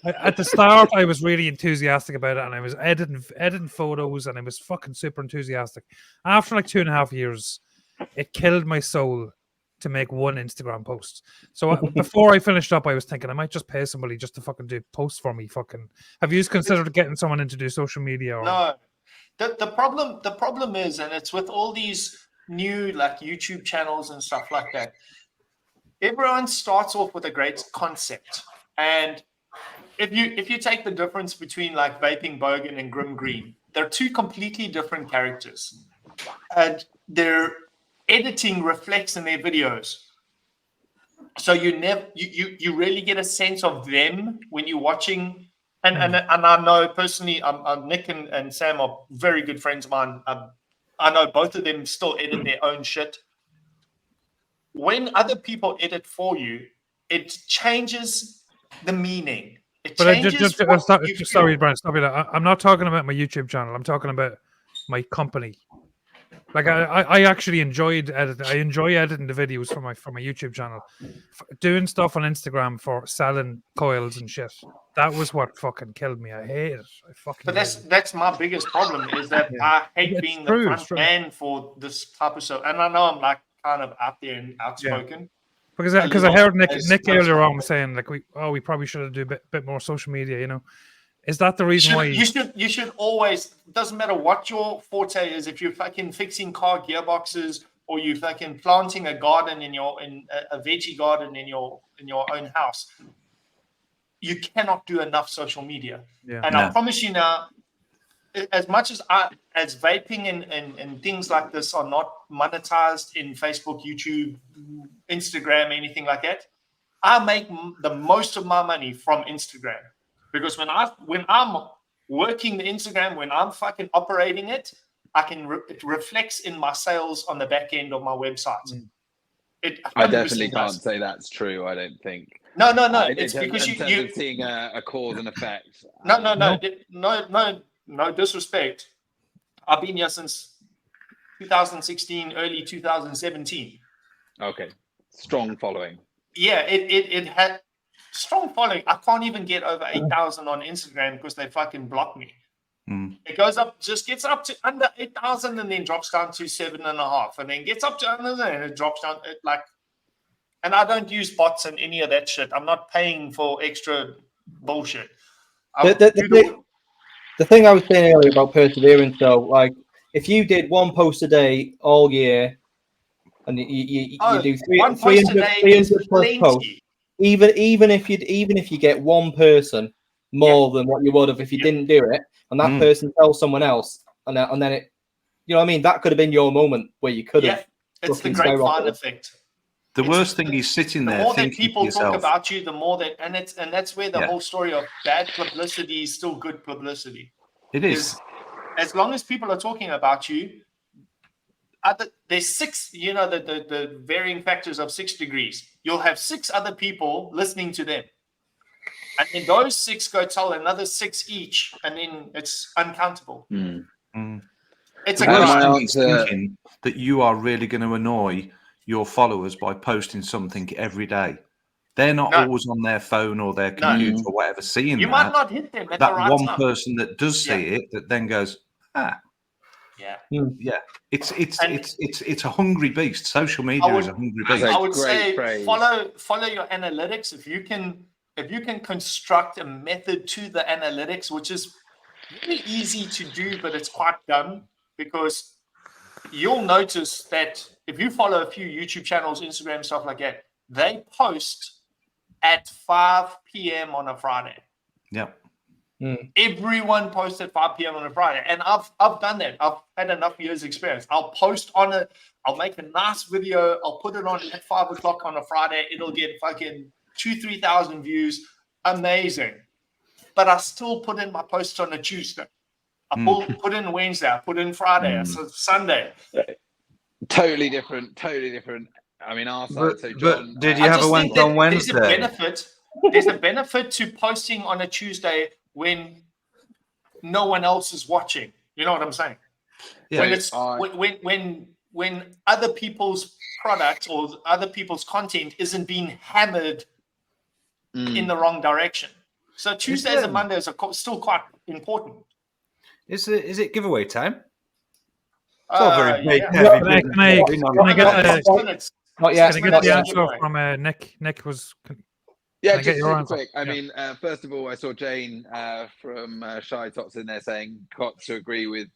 at the start I was really enthusiastic about it, and I was editing photos, and I was fucking super enthusiastic. After like 2.5 years, it killed my soul to make one Instagram post. So before I finished up, I was thinking I might just pay somebody just to fucking do posts for me. Fucking, have you considered getting someone in to do social media? Or... No, the problem is, and it's with all these new like YouTube channels and stuff like that. Everyone starts off with a great concept, and if you take the difference between like Vaping Bogan and Grim Green, they're two completely different characters, and their editing reflects in their videos. So you really get a sense of them when you're watching. And I know personally, Nick and Sam are very good friends of mine. I know both of them still edit their own shit. When other people edit for you, it changes the meaning. Sorry, Brian, stop it. I'm not talking about my YouTube channel. I'm talking about my company. Like I actually enjoyed editing. I enjoy editing the videos for my YouTube channel, doing stuff on Instagram for selling coils and shit. That was what fucking killed me. I hate it. But that's my biggest problem is that I hate being the front man for this type of show. And I know I'm like kind of out there and outspoken. Yeah. Because I heard Nick earlier on saying like we probably should do a bit more social media. You know, is that the reason why you should always? Doesn't matter what your forte is. If you're fucking fixing car gearboxes or you fucking planting a garden in a veggie garden in your own house, you cannot do enough social media. Yeah. And I promise you now, as much as vaping and things like this are not monetized in Facebook, YouTube, Instagram, anything like that, I make the most of my money from Instagram. Because when I'm working the Instagram, when I'm fucking operating it, it reflects in my sales on the back end of my website. I definitely can't say that's true. I don't think. No. It's because you're seeing a cause and effect. No disrespect. I've been here since 2016, early 2017. Okay, strong following. Yeah, it had strong following. I can't even get over 8,000 on Instagram because they fucking block me. It gets up to under 8,000 and then drops down to 7.5, and then gets up to another and it drops down and I don't use bots and any of that shit. I'm not paying for extra bullshit. The thing I was saying earlier about perseverance, though, like if you did one post a day all year, and you do 300 plus posts, even if you get one person more than what you would have if you didn't do it, and that person tells someone else, and then it, you know what I mean? That could have been your moment where you could have. It's the grapevine effect. The worst thing is sitting there. The more that thinking people to yourself, talk about you, the more that, and that's where the whole story of bad publicity is still good publicity. It is. As long as people are talking about you, there's 6. You know the varying factors of 6 degrees. You'll have 6 other people listening to them, and then those 6 go tell another 6 each, and then it's uncountable. It's thinking that you are really going to annoy your followers by posting something every day. They're not always on their phone or their computer or whatever seeing you might not hit them at that the right one time. person that does see it that then goes, it's a hungry beast. Social media is a hungry beast. I would say follow your analytics. If you can construct a method to the analytics, which is really easy to do, but it's quite dumb, because you'll notice that if you follow a few YouTube channels, Instagram, stuff like that, they post at 5 p.m. on a Friday. Yeah. Everyone posts at 5 p.m. on a Friday. And I've done that. I've had enough years experience. I'll post I'll make a nice video. I'll put it on at 5 o'clock on a Friday. It'll get fucking 2,000-3,000 views. Amazing. But I still put in my posts on a Tuesday. I put in Wednesday. I put in Friday. Sunday. Totally different. I mean, our side. So, John, did you have a went on Wednesday? There's a benefit to posting on a Tuesday when no one else is watching. You know what I'm saying? Yeah. When other people's product or other people's content isn't being hammered in the wrong direction. So Tuesdays and Mondays are still quite important. Is it giveaway time? Can I get the answer from Nick? Nick was. Yeah, just super quick. I mean, first of all, I saw Jane from Shy Tots in there saying, got to agree with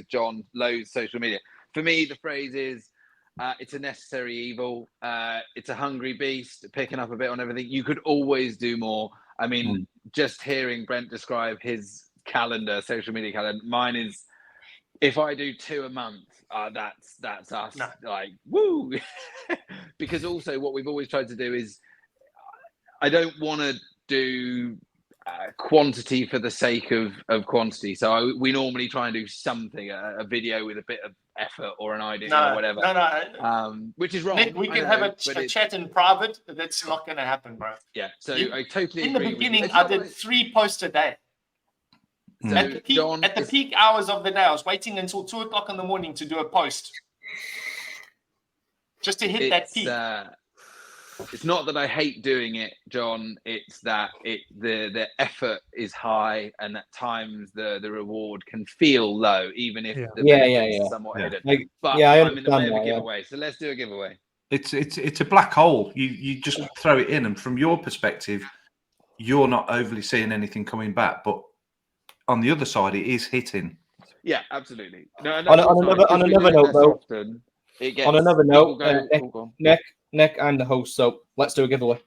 John, loads social media. For me, the phrase is, it's a necessary evil. It's a hungry beast, picking up a bit on everything. You could always do more. I mean, just hearing Brent describe his calendar, social media calendar, mine is, if I do 2 a month, that's us. No. Like, woo! Because also what we've always tried to do is, I don't want to do quantity for the sake of quantity. So we normally try and do something, a video with a bit of effort or an idea or whatever. Which is wrong. Nick, we can have a chat in private. That's not going to happen, bro. Yeah, so I totally agree. In the beginning, I did 3 posts a day. So at the peak hours of the day, I was waiting until 2 o'clock in the morning to do a post. Just to hit that peak. It's not that I hate doing it, John. It's that the effort is high, and at times the reward can feel low, even if the benefits are somewhat hidden. But I'm in the way of a giveaway, so let's do a giveaway. It's a black hole. You just throw it in, and from your perspective, you're not overly seeing anything coming back, but on the other side, it is hitting. Yeah, absolutely. On another note, Nick, I'm the host, so let's do a giveaway.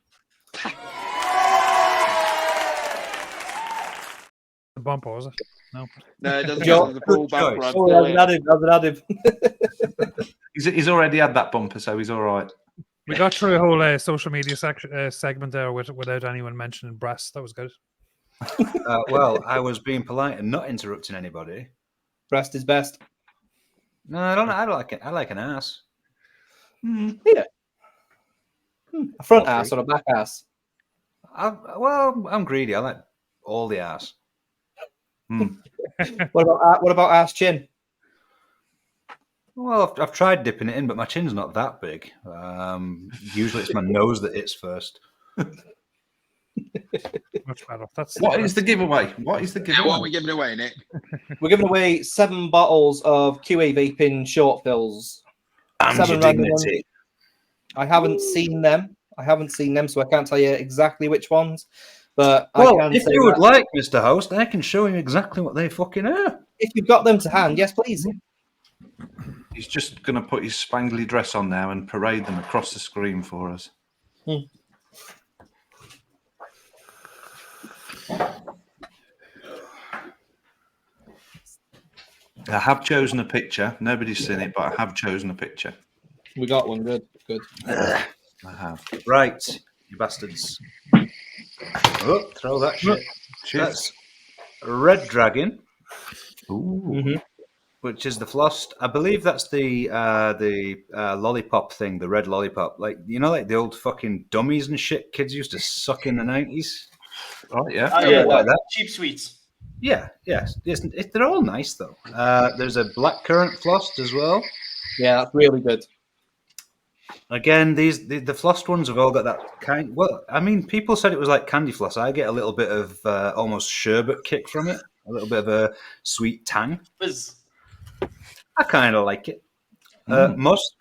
The bumper, was it? No, it doesn't have the full bumper. He's already had that bumper, so he's all right. We got through a whole social media segment there without anyone mentioning breasts. That was good. Well, I was being polite and not interrupting anybody. Breast is best. No, I don't like it. I like an ass. Yeah. A front ass or a back ass? I'm greedy. I like all the ass. What about ass chin? Well, I've tried dipping it in, but my chin's not that big. Usually it's my nose that hits first. Much better. What is the giveaway? What are we giving away, Nick? We're giving away 7 bottles of QA vaping short fills. And 7 dignity. I haven't seen them, so I can't tell you exactly which ones. But if you would like, Mr. Host, I can show you exactly what they fucking are. If you've got them to hand, yes, please. He's just going to put his spangly dress on now and parade them across the screen for us. I have chosen a picture. Nobody's seen it, but I have chosen a picture. We got one. Good. I have. Right, you bastards. Oh, throw that shit. That's Red Dragon. Ooh. Which is the flossed. I believe that's the lollipop thing, the red lollipop. Like, you know, like the old fucking dummies and shit kids used to suck in the 90s. Oh, yeah. Like that. Cheap sweets. Yeah, yes. They're all nice, though. There's a blackcurrant flossed as well. Yeah, that's really good. Again, the flossed ones have all got that kind. Well, I mean, people said it was like candy floss. I get a little bit of almost sherbet kick from it, a little bit of a sweet tang. I kind of like it. Musk,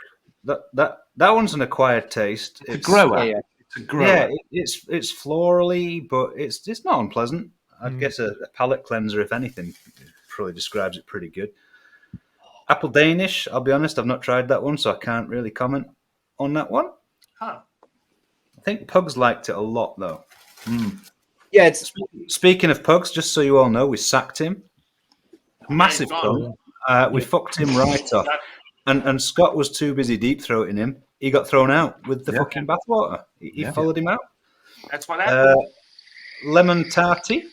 that one's an acquired taste. It's a grower. It's a grower. Yeah, it's florally, but it's not unpleasant. I guess a palate cleanser, if anything, probably describes it pretty good. Apple Danish, I'll be honest, I've not tried that one, so I can't really comment on that one. Huh. I think Pugs liked it a lot, though. Yeah, it's... Speaking of Pugs, just so you all know, we sacked him. Massive cunt. We fucked him right off. And Scott was too busy deep-throating him. He got thrown out with the fucking bathwater. He followed him out. That's what happened. Lemon tarty,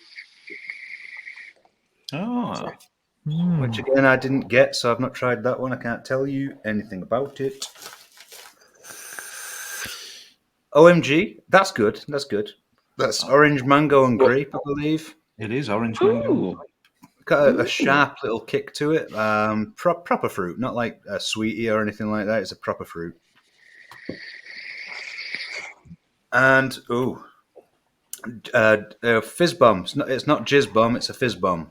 Oh, which again I didn't get, so I've not tried that one. I can't tell you anything about it. OMG, that's good. That's good. That's orange, mango, and grape, I believe. it is orange mango. Ooh. Got a sharp little kick to it. Proper fruit, not like a sweetie or anything like that. It's a proper fruit. And fizz bomb. It's not jizz bomb. It's a fizz bomb.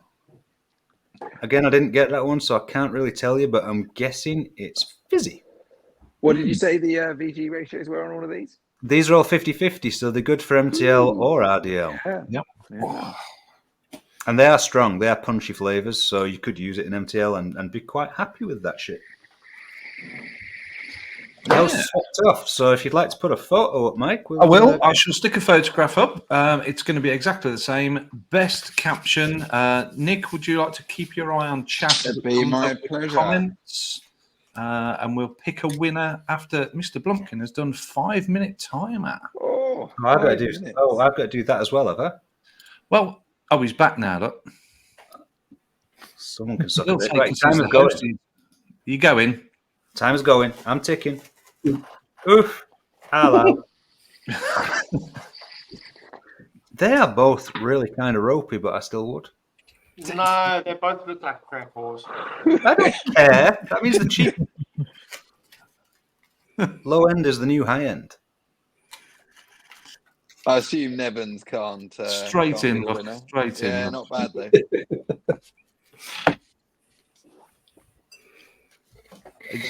Again, I didn't get that one, so I can't really tell you. But I'm guessing it's fizzy. What did you say the VG ratios were on all of these? These are all 50-50, so they're good for MTL or RDL. Yeah. Yep. Yeah. And they are strong. They are punchy flavors, so you could use it in MTL and be quite happy with that shit. Those tough. So if you'd like to put a photo up, Mike, I will. I shall stick a photograph up. It's going to be exactly the same. Best caption. Nick, would you like to keep your eye on chat? It'd be my pleasure. Comments, and we'll pick a winner after Mr. Blumpkin has done 5-minute timer. Oh, I've got to do that as well, have I? Well, he's back now. Look, Someone can suck It'll it. take Right, us time as is the going. host. You going? Time is going. I'm ticking. Oof. Hello. They are both really kind of ropey, but I still would. No, they both look like crack whores. I don't care. That means the cheap. Low end is the new high end. I assume Nevans can't. Straight can't in, be the look. winner. Straight in. Yeah, look. not bad though.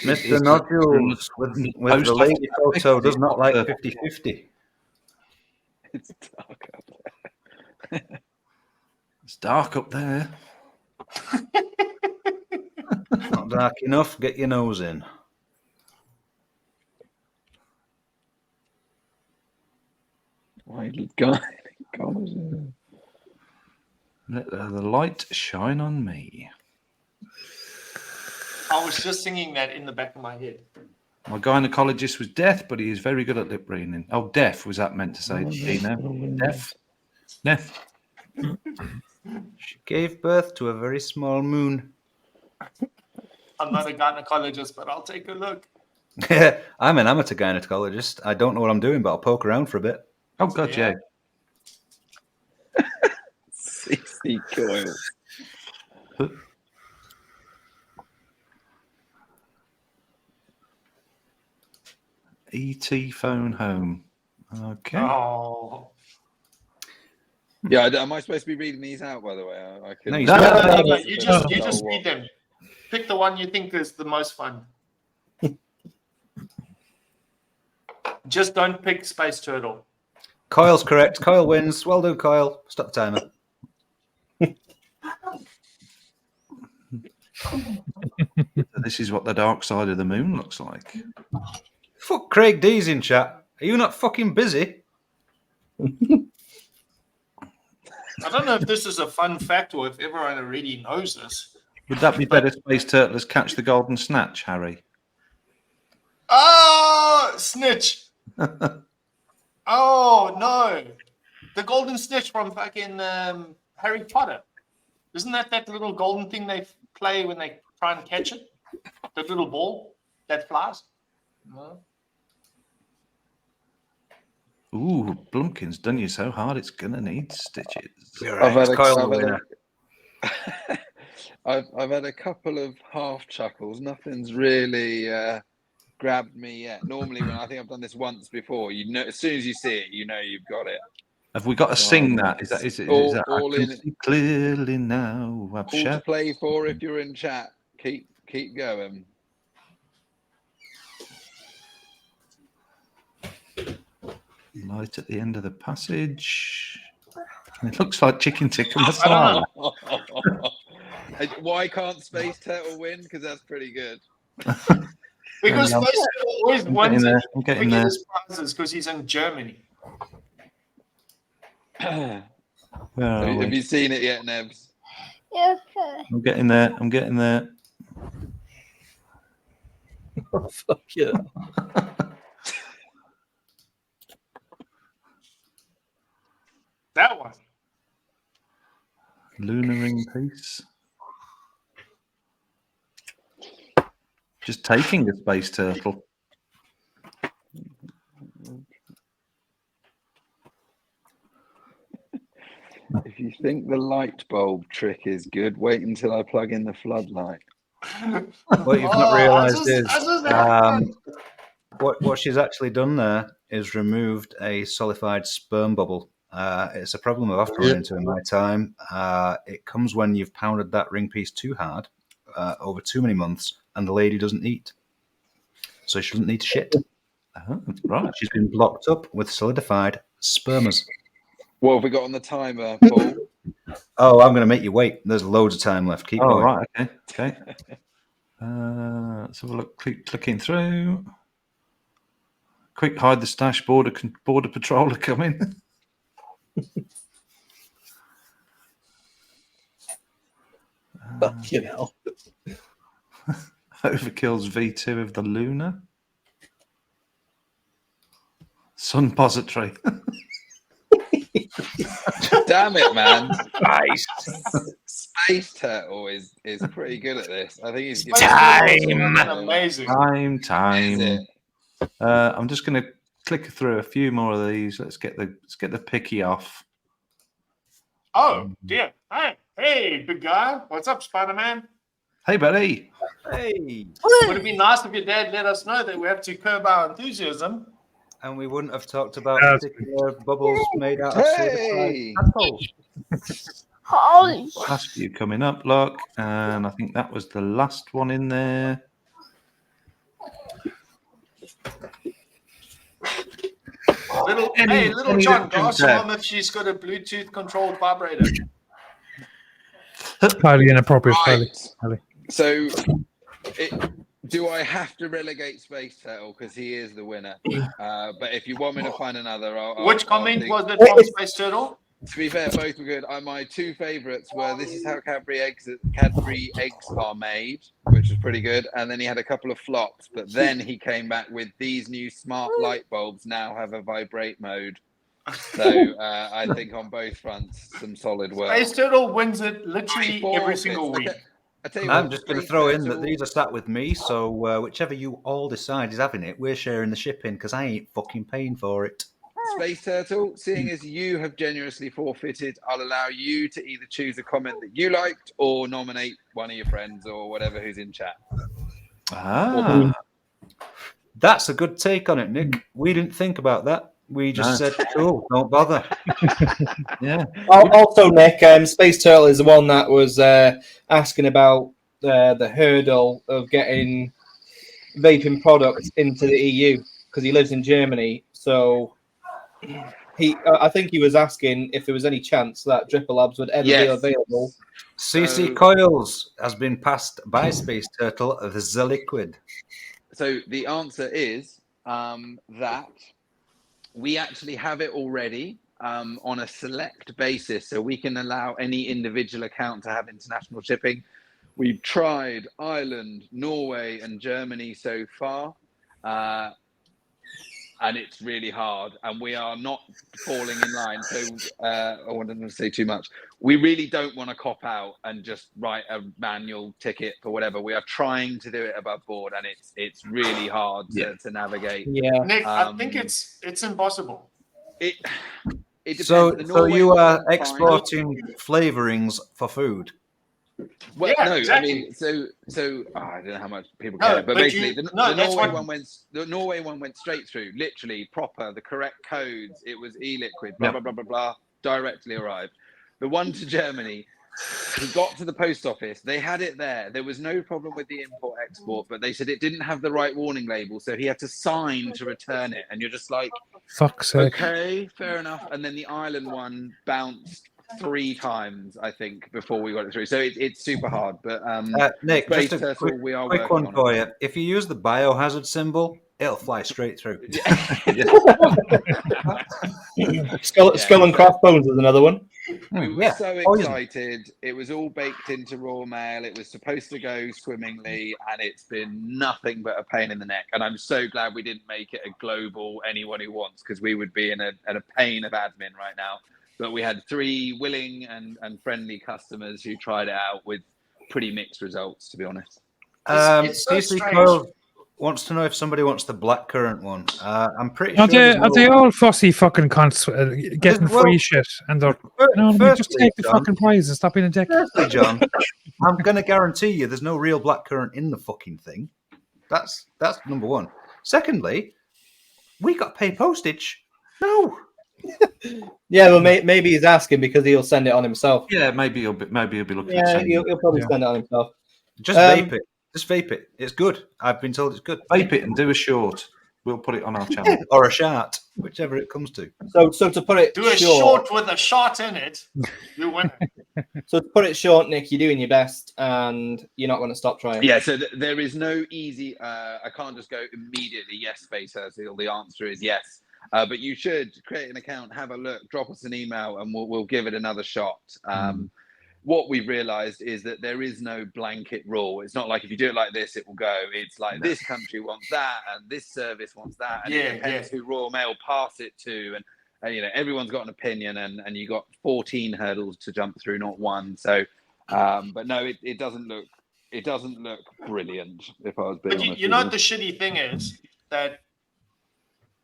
Mr. Nodules with the lady photo does not like 50-50. It's dark up there. It's dark up there. Not dark enough. Get your nose in. Why God? Let the light shine on me. I was just singing that in the back of my head. My gynecologist was deaf, but he is very good at lip reading. Oh, deaf was that meant to say? Dino? Deaf? Deaf? She gave birth to a very small moon. I'm not a gynecologist, but I'll take a look. I'm an amateur gynecologist. I don't know what I'm doing, but I'll poke around for a bit. Oh, God, yeah. CC coils. ET phone home. Okay. Oh. Yeah, am I supposed to be reading these out, by the way? I can. No, No. You just read them. Pick the one you think is the most fun. Just don't pick Space Turtle. Coil's correct. Coil wins. Well done, Coil. Stop the timer. This is what the dark side of the moon looks like. Fuck Craig D's in chat. Are you not fucking busy? I don't know if this is a fun fact or if everyone already knows this. Would that be better Space Turtles catch the golden snatch, Harry? Oh, snitch. Oh, no. The golden snitch from fucking Harry Potter. Isn't that little golden thing they play when they try and catch it? The little ball that flies? No. Ooh, Blumpkin's done you so hard, it's going to need stitches. I've had a couple of half chuckles. Nothing's really grabbed me yet. Normally, when I think I've done this once before, you know, as soon as you see it, you know you've got it. Have we got to sing that? Is it all I can in see clearly now? all to play for if you're in chat. Keep going. Light at the end of the passage. It looks like chicken tikka masala. Why can't Space Turtle win? Because that's pretty good. Because Space Turtle always wins his prizes because he's in Germany. Have you seen it yet, Nevs? Okay. I'm getting there. Oh, fuck yeah. That one. Lunar ring piece. Just taking a space turtle. If you think the light bulb trick is good, wait until I plug in the floodlight. What you've not realised is that. what she's actually done there is removed a solidified sperm bubble. It's a problem I've often run into in my time. It comes when you've pounded that ring piece too hard over too many months, and the lady doesn't eat. So she doesn't need to shit. Right. She's been blocked up with solidified spermas. What have we got on the timer, Paul? Oh, I'm going to make you wait. There's loads of time left. Keep going. Right. Okay. Let's have a look. Clicking through. Quick, hide the stash. Border patrol are coming. You know. Overkill's V2 of the Lunar. Sun pository. Damn it, man. Nice. Space Turtle is pretty good at this. I think he's amazing. Time. I'm just going to click through a few more of these. Let's get the picky off. Oh dear. Hey, big guy. What's up, Spider-Man? Hey, buddy. Hey. Would it be nice if your dad let us know that we have to curb our enthusiasm? And we wouldn't have talked about particular bubbles made out of Hey! Last few coming up, look. And I think that was the last one in there. Little John, ask your mom if she's got a Bluetooth controlled vibrator. Highly inappropriate. Right. So, do I have to relegate Space Turtle because he is the winner? But if you want me to find another, Which comment was it from Space Turtle? To be fair, both were good. My two favourites were "This is how Cadbury eggs are made," which was pretty good, and then he had a couple of flops. But then he came back with "These new smart light bulbs now have a vibrate mode." So I think on both fronts, some solid work. Space Turtle wins it literally every single week. Okay. I'm just going to throw in that these are sat with me, so whichever you all decide is having it, we're sharing the shipping because I ain't fucking paying for it. Space Turtle, seeing as you have generously forfeited, I'll allow you to either choose a comment that you liked or nominate one of your friends or whatever who's in chat. That's a good take on it, Nick. We didn't think about that. We just said, cool, don't bother. Yeah. Also, Nick, Space Turtle is the one that was asking about the hurdle of getting vaping products into the EU because he lives in Germany. So I think he was asking if there was any chance that Drippy Labs would ever be available. CC Coils has been passed by Space Turtle of the liquid. So the answer is that we actually have it already on a select basis, so we can allow any individual account to have international shipping. We've tried Ireland, Norway, and Germany so far. And it's really hard, and we are not falling in line. So I wanted to say too much. We really don't want to cop out and just write a manual ticket for whatever. We are trying to do it above board, and it's really hard to navigate. Yeah, Nick, I think it's impossible. It depends. So you are exporting flavorings for food? Well, yeah, no, exactly. I mean, so I don't know how much people care, but basically, the Norway one went straight through, literally proper, the correct codes. It was e-liquid, blah blah blah blah blah, directly arrived. The one to Germany, he got to the post office. They had it there. There was no problem with the import export, but they said it didn't have the right warning label, so he had to sign to return it. And you're just like, fuck's sake. Okay, fair enough. And then the Ireland one bounced 3 times, I think, before we got it through. So it's super hard. But Nick, Space just a Turtle, we are quick working one on for it. you. If you use the biohazard symbol, it'll fly straight through. Skull and Crossbones is another one. We were so excited. It was all baked into raw mail. It was supposed to go swimmingly, and it's been nothing but a pain in the neck. And I'm so glad we didn't make it a global anyone who wants, because we would be in a pain of admin right now. but we had 3 willing and friendly customers who tried it out with pretty mixed results, to be honest. It's so PC strange. Coil wants to know if somebody wants the blackcurrant one. I'm pretty Are sure. they all fussy fucking cunts getting free shit? And they're just take the fucking prize and stop being a dick. Firstly, John, I'm going to guarantee you there's no real blackcurrant in the fucking thing. That's number one. Secondly, we got to pay postage. No. Yeah, well, maybe he's asking because he'll send it on himself. Yeah, maybe he'll be looking. Yeah, at he'll probably send it on himself. Just vape it. Just vape it. It's good. I've been told it's good. Vape it and do a short. We'll put it on our channel. Or a shart, whichever it comes to. So to put it do a short with a shot in it, you win. So to put it short, Nick, you're doing your best and you're not going to stop trying. Yeah, so there is no easy, I can't just go immediately, yes, Space Hersil. The answer is yes. But you should create an account, have a look, drop us an email, and we'll give it another shot. What we've realized is that there is no blanket rule. It's not like if you do it like this, it will go. It's like this country wants that, and this service wants that, and it depends who Royal Mail pass it to, and you know, everyone's got an opinion, and you got 14 hurdles to jump through, not one. So, but no, it doesn't look brilliant. If I was being honest, you know what the shitty thing is that,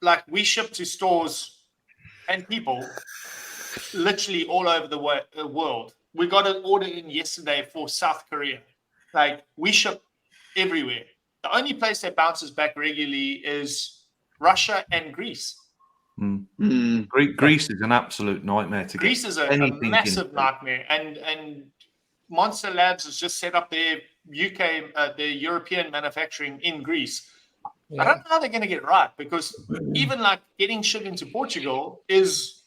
like, we ship to stores and people literally all over the world. We got an order in yesterday for South Korea. Like, we ship everywhere. The only place that bounces back regularly is Russia and Greece. Greece is an absolute nightmare to Greece get. Greece is a massive nightmare. And Monster Labs has just set up their their European manufacturing in Greece. I don't know how they're going to get it right, because even like getting shit into Portugal is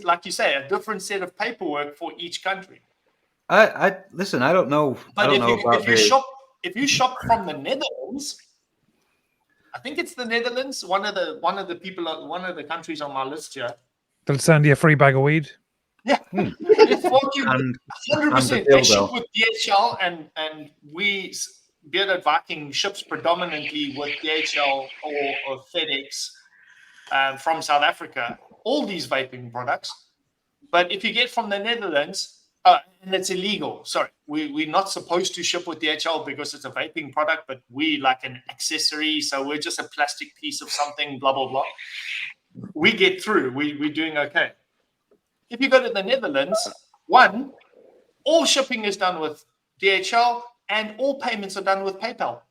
like you say, a different set of paperwork for each country. I listen. I don't know. But if you shop from the Netherlands, I think it's the Netherlands. One of the countries on my list here. They'll send you a free bag of weed. Yeah, it's what you 100%. They ship with DHL, and we Bearded Viking ships predominantly with DHL or FedEx from South Africa. All these vaping products, but if you get from the Netherlands, and it's illegal. Sorry, we're not supposed to ship with DHL because it's a vaping product, but we like an accessory, so we're just a plastic piece of something. Blah blah blah. We get through. We're doing okay. If you go to the Netherlands, all shipping is done with DHL, and all payments are done with PayPal.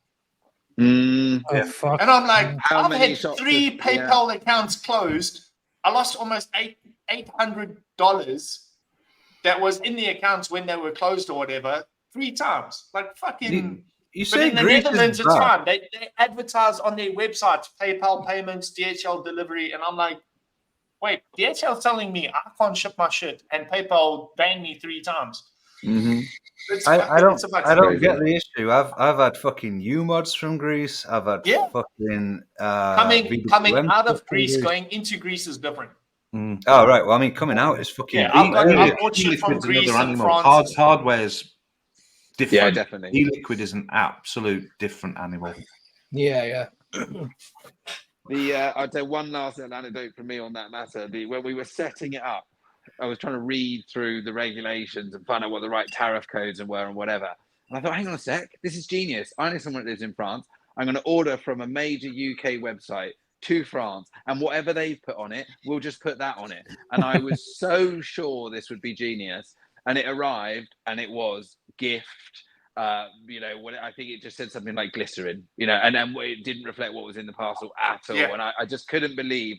Fuck. And I'm like, I've had 3 PayPal accounts closed. I lost almost $800 that was in the accounts when they were closed or whatever 3 times. Like fucking. But in the Netherlands, it's fine. They advertise on their websites PayPal payments, DHL delivery, and I'm like, wait, DHL's telling me I can't ship my shit, and PayPal banned me 3 times. I don't get the issue. I've had fucking U-mods from Greece. I've had fucking coming out of Greece, going into Greece is different. Oh right, well I mean coming out is fucking. Yeah, I've bought shit from Greece and France. Hardware's different. Yeah, definitely. E-liquid is an absolute different animal. Yeah. I'd say one last anecdote from me on that matter. When we were setting it up, I was trying to read through the regulations and find out what the right tariff codes were and whatever. And I thought, hang on a sec, this is genius. I know someone that lives in France. I'm going to order from a major UK website to France, and whatever they've put on it, we'll just put that on it. And I was so sure this would be genius. And it arrived, and it was gift. I think it just said something like glycerin, and then it didn't reflect what was in the parcel at all. Yeah. And I just couldn't believe,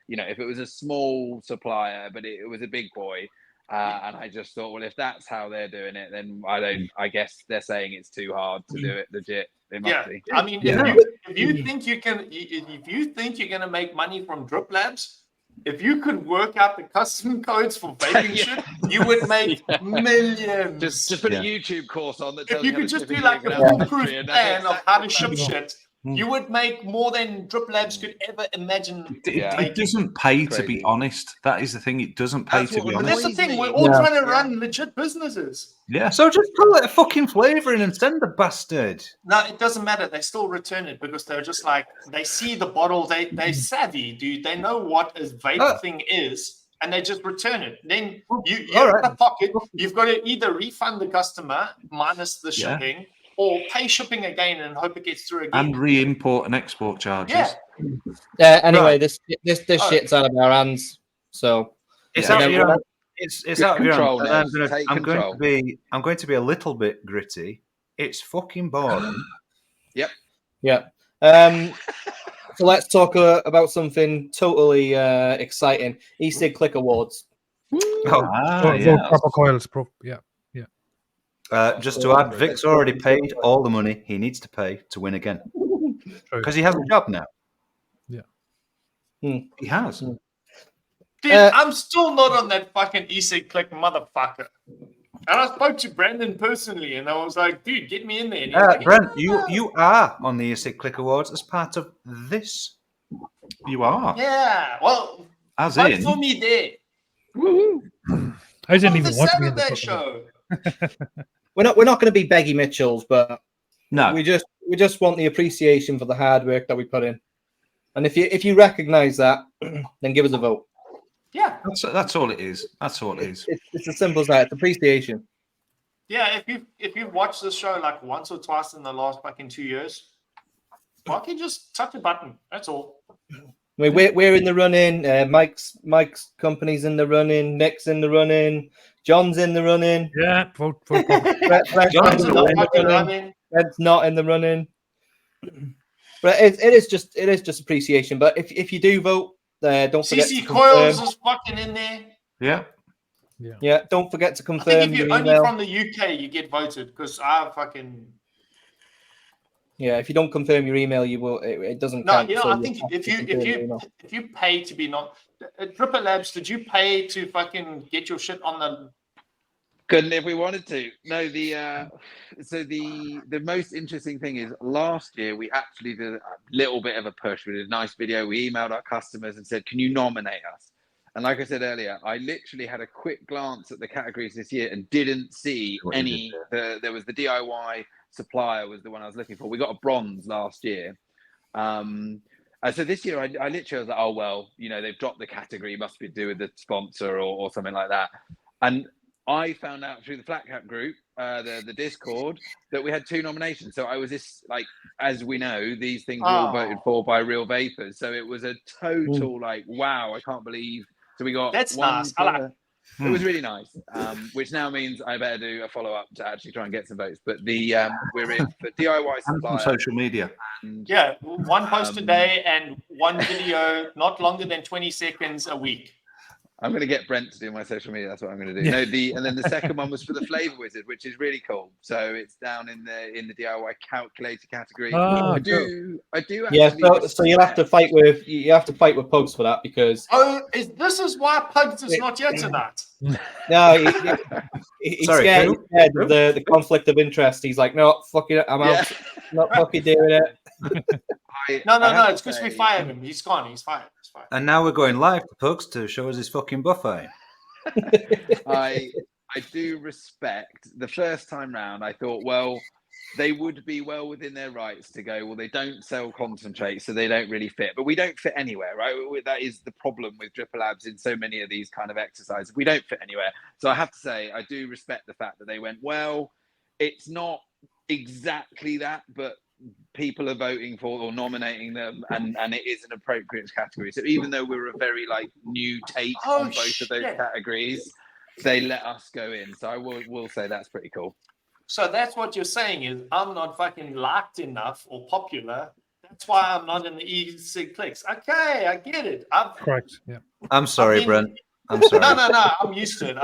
if it was a small supplier, but it was a big boy. And I just thought, well, if that's how they're doing it, then I guess they're saying it's too hard to do it legit. It must be. I mean, if you think you're going to make money from Drip Labs, if you could work out the custom codes for vaping shit, you would make millions. Just put a YouTube course on that. If you could just do like a foolproof plan of how to ship shit, you would make more than Drip Labs could ever imagine. It doesn't pay, to be honest. That is the thing. It doesn't pay, to be honest. That's the thing. We're all trying to run legit businesses. Yeah. So just put a fucking flavour in and send the bastard. No, it doesn't matter. They still return it because they're just like, they see the bottle. They're savvy, dude. They know what a vape thing is. and they just return it. Then you're all in right. the pocket. You've got to either refund the customer minus the shipping, or pay shipping again and hope it gets through again. And re-import and export charges. Yeah. Anyway, this shit's out of our hands. So It's Yeah. out of your hands. Good It's out of your hands. control, And Nels. Take I'm going control. to be a little bit gritty. It's fucking boring. Yep. Yeah. So let's talk about something totally exciting. Ecigclick Awards. Proper coils. Just to add, Vic's already paid all the money he needs to pay to win again. Because he has a job now. Yeah. He has. Dude, I'm still not on that fucking Ecigclick motherfucker. And I spoke to Brandon personally, and I was like, dude, get me in there. And he's like, Brent, you are on the Ecigclick Awards as part of this. You are. yeah, well, As vote in. for me there. I didn't On the even want to be in the Saturday show. show. We're not going to be Beggy Mitchells, but No. we just want the appreciation for the hard work that we put in. And if you recognise that, then give us a vote. Yeah. That's all it is. That's all it is. It's as simple as that. It's appreciation. Yeah, if you've watched this show like once or twice in the last fucking 2 years, why can't you just touch a button? That's all. I mean, we're in the running. Mike's company's in the running. Nick's in the running. John's in the running. Yeah, vote. John's in the fucking running. Ed's not in the running. But it is just appreciation. But if you do vote, don't forget. CC Coils is fucking in there. Yeah. Yeah, don't forget to I confirm. think if you're your only email. from the UK, you get voted because I fucking. Yeah, if you don't confirm your email, you will. It doesn't. No, count, you know, so I you think have to confirm your email. if you pay to be not Drippy Labs, did you pay to fucking get your shit on the? Couldn't if we wanted to. No, so the most interesting thing is last year we actually did a little bit of a push. We did a nice video. We emailed our customers and said, "Can you nominate us?" And like I said earlier, I literally had a quick glance at the categories this year and didn't see any. There was the DIY supplier was the one I was looking for. We got a bronze last year. So this year I literally was like, oh, well, you know, they've dropped the category. Must be to do with the sponsor or something like that. And I found out through the Flat Cap group, the Discord, that we had 2 nominations. So I was just like, as we know, these things were all voted for by real vapors. So it was a total like, wow, I can't believe. So we got That's one. nice. I like. It was really nice, which now means I better do a follow up to actually try and get some votes. But we're in for DIY supplier And social media. And, Yeah, one post a day and one video, not longer than 20 seconds a week. I'm going to get Brent to do my social media. That's what I'm going to do. No, and then the second one was for the Flavor Wizard, which is really cool. So it's down in the DIY calculator category. Oh, I do. Actually Yeah, so you'll have to fight with Pugs for that because This is why Pugs is not here tonight. no, he's Sorry, scared who? of the conflict of interest. He's like, no, fuck it, I'm out. Not fucking doing it. No, it's because we fired him. He's gone. He's fired. He's fired. And now we're going live to Pugs to show us his fucking buffet. I do respect the first time round. I thought, well, they would be well within their rights to go, well, they don't sell concentrate, so they don't really fit. But we don't fit anywhere, right? That is the problem with Drippy Labs in so many of these kind of exercises. We don't fit anywhere. So I have to say, I do respect the fact that they went, well, it's not exactly that, but people are voting for or nominating them, and it is an appropriate category. So even though we're a very like new take on both of those categories, they let us go in. So I will say that's pretty cool. So that's what you're saying is I'm not fucking liked enough or popular. That's why I'm not in the Ecigclicks. Okay, I get it. Correct. Yeah. I'm sorry, Brent. I'm sorry. No. I'm used to it.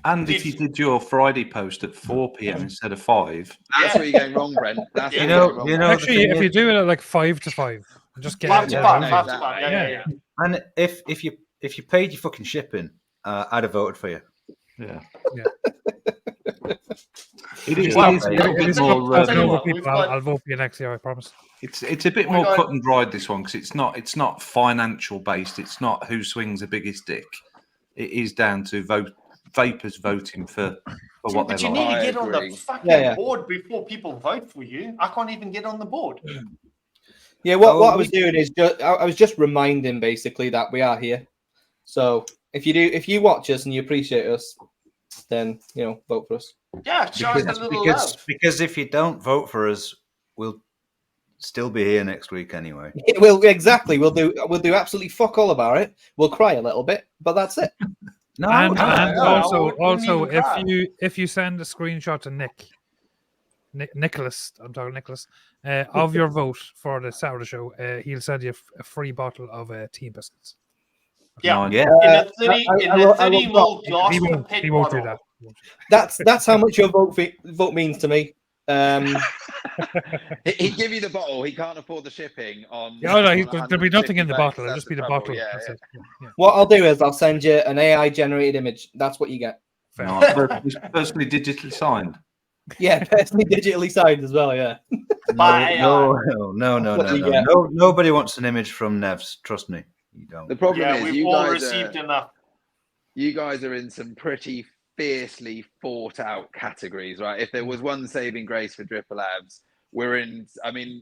And if you did your Friday post at 4 p.m. instead of 5, that's where you're going wrong, Brent. That's you know. Actually, if you do it at like 5 to 5, just get 5 it. to Yeah. 5, 5 to 5. Yeah. And if you paid your fucking shipping, I'd have voted for you. yeah. It is Well, a bit more. I'll tell you what, we've got- I'll vote for you next year, I promise. It's a bit more cut and dried, this one, because it's not financial based. It's not who swings the biggest dick. It is down to vapors voting for what they But you like. need to get on the agree. fucking board before people vote for you. I can't even get on the board. Yeah, what I was doing is I was just reminding basically that we are here. So if you watch us and you appreciate us, then vote for us. Yeah, show us a little love. Because if you don't vote for us, we'll still be here next week anyway. We'll do absolutely fuck all about it. We'll cry a little bit, but that's it. No, and also if you send a screenshot to Nicholas, I'm talking Nicholas, of your vote for the Saturday show, he'll send you a free bottle of Team Biscuits. Yeah. In a 30 ml glass with a he won't do that. That's how much your vote means to me. He'd give you the bottle. He can't afford the shipping on. There'll be nothing in the bottle. It'll just be the bottle. Yeah. What I'll do is I'll send you an AI generated image. That's what you get. Personally digitally signed. Yeah, personally digitally signed as well. Yeah. No. Nobody wants an image from Nevs. Trust me, you don't. The problem is we've all received enough. You guys are in some pretty fiercely fought out categories, right? If there was one saving grace for Dripper Labs, we're in. I mean,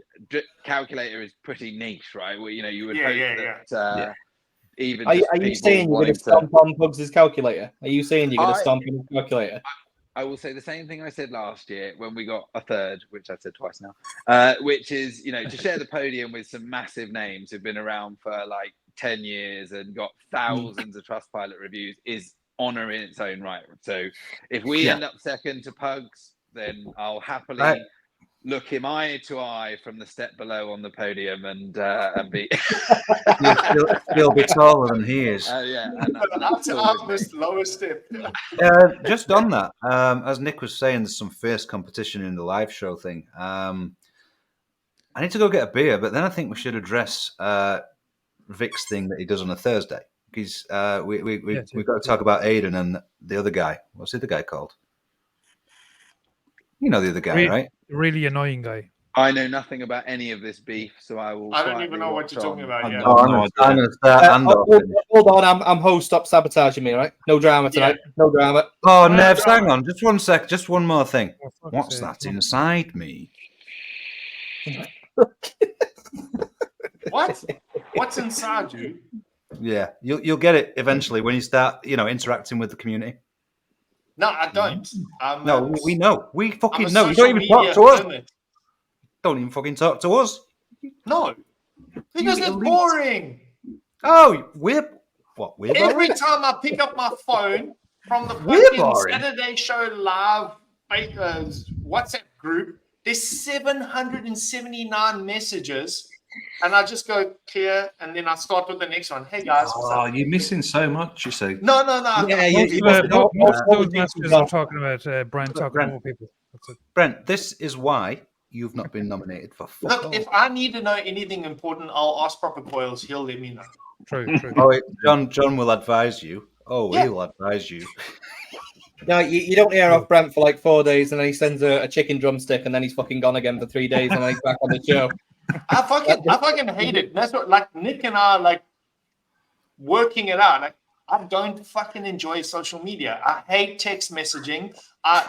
calculator is pretty niche, right? Well, you would hope that even. Are you saying you're going to stomp on Pugs' calculator? Are you saying you're going to stomp on his calculator? I will say the same thing I said last year when we got a third, which I've said twice now, which is, to share the podium with some massive names who've been around for like 10 years and got thousands of Trustpilot reviews is honor in its own right. So if we end up second to Pugs, then I'll happily look him eye to eye from the step below on the podium and be. He'll be taller than he is. That's lowest step. Just on that, as Nick was saying, there's some fierce competition in the live show thing. I need to go get a beer, but then I think we should address Vic's thing that he does on a Thursday. Because we've got to talk about Aiden and the other guy. What's the other guy called? You know the other guy, right? Really annoying guy. I know nothing about any of this beef, so I will. I don't even know what you're talking about. Hold on, I'm host. Stop sabotaging me, right? No drama tonight. No drama. Oh, Nevs, hang on. Just 1 sec. Just one more thing. What's that inside me? What? What's inside you? Yeah, you'll get it eventually when you start, interacting with the community. No, I don't. No, we know. We fucking know. You don't even talk to us. Don't even fucking talk to us. No, because it's boring. Oh, we're every boring? time I pick up my phone from the fucking Saturday Show Live WhatsApp group, there's 779 messages. And I just go clear, and then I start with the next one. Hey guys, oh, you're missing so much. You see? No. Yeah, most of those messages are talking about Brent talking over people. That's it. Brent, this is why you've not been nominated for. Look, if I need to know anything important, I'll ask Proper Coils. He'll let me know. True. Oh, John will advise you. Oh, yeah. He'll advise you. No, you don't hear off Brent for like 4 days, and then he sends a chicken drumstick, and then he's fucking gone again for 3 days, and then he's back on the show. I fucking hate it. That's what, like, Nick and I like working it out. Like, I don't fucking enjoy social media. I hate text messaging.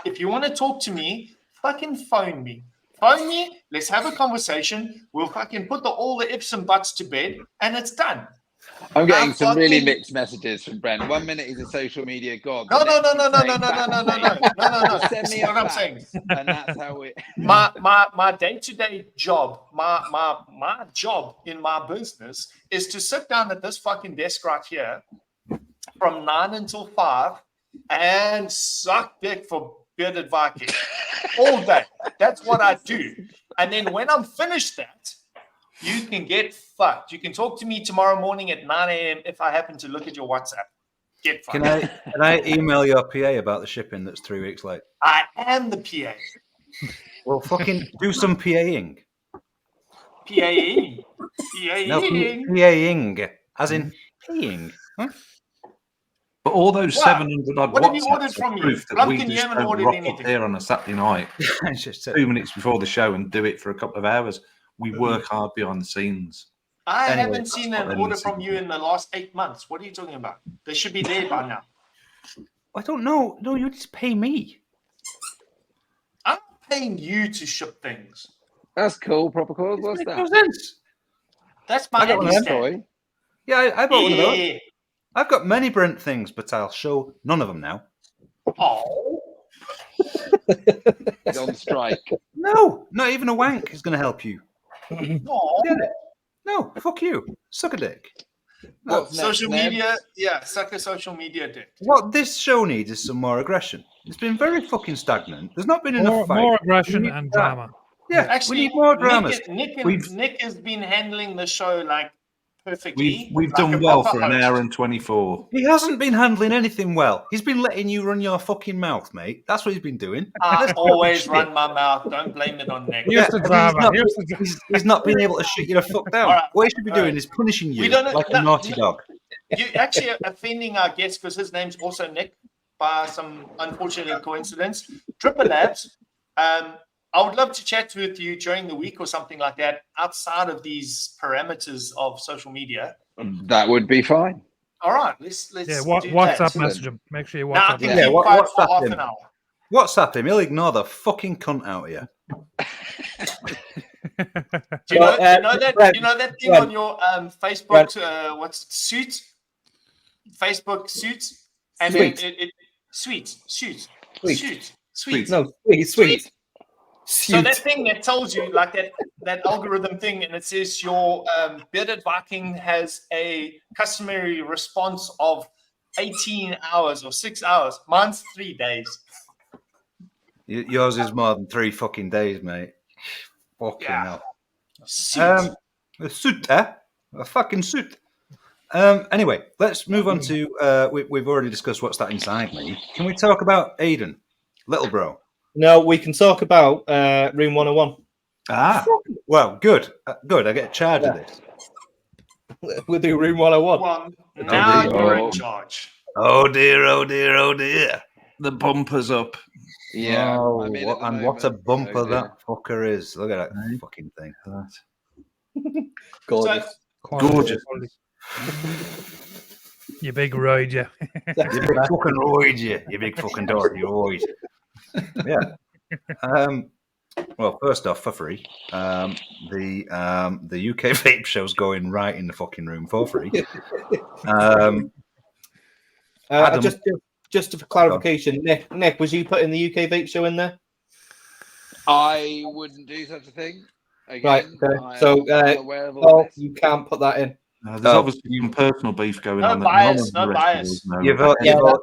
If you want to talk to me, fucking phone me. Phone me. Let's have a conversation. We'll fucking put all the ifs and buts to bed, and it's done. I'm getting some really mixed messages from Brent. 1 minute he's a social media god. No. Send me what I'm saying. And that's how it. My day-to-day job, my job in my business is to sit down at this fucking desk right here from 9 until 5 and suck dick for bearded Viking all day. That's what I do. And then when I'm finished that, you can get fucked. You can talk to me tomorrow morning at 9 a.m. if I happen to look at your WhatsApp. Get fucked. Can I email your PA about the shipping that's 3 weeks late? I am the PA. Well, fucking do some PAing. PAing. No, PAing. As in peeing. Huh? But all those 700 odd what have you ordered WhatsApps from me? proof that Blumpkin, we you just haven't don't ordered rock anything. up there on a Saturday night, 2 minutes before the show, and do it for a couple of hours. We work hard behind the scenes. I haven't seen an order from you in the last 8 months. What are you talking about? They should be there by now. I don't know. No, you just pay me. I'm paying you to ship things. That's cool, Proper Calls. What's that? No sense. That's my toy. Yeah, I bought one of those. I've got many Brent things, but I'll show none of them now. Oh. He's on strike. No, not even a wank is going to help you. Oh. Get it? No, fuck you. Suck a dick. What, What's social next, media? Nebs? Yeah, suck a social media dick. What this show needs is some more aggression. It's been very fucking stagnant. There's not been enough fight. More aggression We need and that. drama. Yeah, Actually, we need more dramas. Nick has been handling the show like perfectly. We've like done a well proper for an host. hour and 24. He hasn't been handling anything well. He's been letting you run your fucking mouth, mate. That's what he's been doing. I always run my mouth. Don't blame it on Nick. Here's the drama. He's not been able to shut you the fuck down. All right, What he should be all doing right. is punishing you We don't- like a no, naughty no. dog. You actually are offending our guest because his name's also Nick by some unfortunate coincidence. Drippy Labs. I would love to chat with you during the week or something like that outside of these parameters of social media. That would be fine. All right, let's Yeah, do WhatsApp that. message him. Make sure you Now I WhatsApp can him. Yeah, keep what- quiet what's for that half then? an hour. WhatsApp him. He'll ignore the fucking cunt out of you. Do you know, Brad, you know that thing Brad. on your Facebook? What's it? Suit? Facebook suit, and Sweet. then it sweet. No, sweet. So that thing that tells you, like that algorithm thing, and it says your bearded Viking has a customary response of 18 hours or 6 hours. Mine's 3 days. Yours is more than 3 fucking days, mate. Fucking Yeah. hell. Suit. A suit, eh? A fucking suit. Anyway, let's move on to. We've already discussed what's that inside me. Can we talk about Aiden, little bro? No, we can talk about Room 101. Ah, well, good, good. I get a charge of this. We'll do Room 101. Well, now dear. you're Oh. in charge. Oh dear, oh dear, oh dear. The bumper's up. Yeah. Oh, I'm in at the and what a moment, bumper so that fucker is. Look at that Right. fucking thing. Gorgeous. Gorgeous. You big ride, yeah. You big fucking roid, you big fucking dirty roid. Yeah. Well, first off, for free, the UK vape show's going right in the fucking room for free. Adam. Just for clarification, Nick, was you putting the UK vape show in there? I wouldn't do such a thing. Again, Right, okay. I So, am well aware of all Oh, this. you can't put that in. There's Oh. obviously some personal beef going No on. that bias, none of the no rest of bias. us know You've about. all,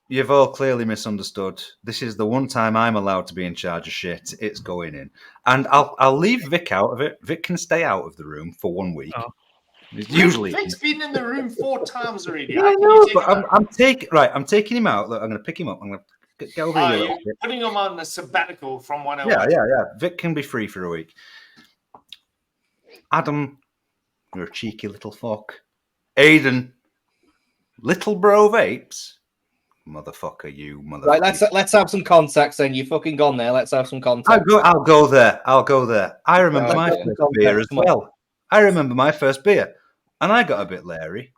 you've all clearly misunderstood. This is the one time I'm allowed to be in charge of shit. It's going in, and I'll leave Vic out of it. Vic can stay out of the room for 1 week. Oh. It's usually. Vic's been in the room 4 times already. Yeah, How I can know, you take but him out? I'm taking him out. Look, I'm going to pick him up. I'm going to get over here. a You're little bit. putting him on a sabbatical from 101. Yeah. Vic can be free for a week. Adam, you're a cheeky little fuck. Aiden, little bro vapes. Motherfucker, you motherfucker. Right, let's have some context then. You fucking gone there. Let's have some context. I'll go there. I remember Right, my okay. first beer as Come on. well. I remember my first beer, and I got a bit leery.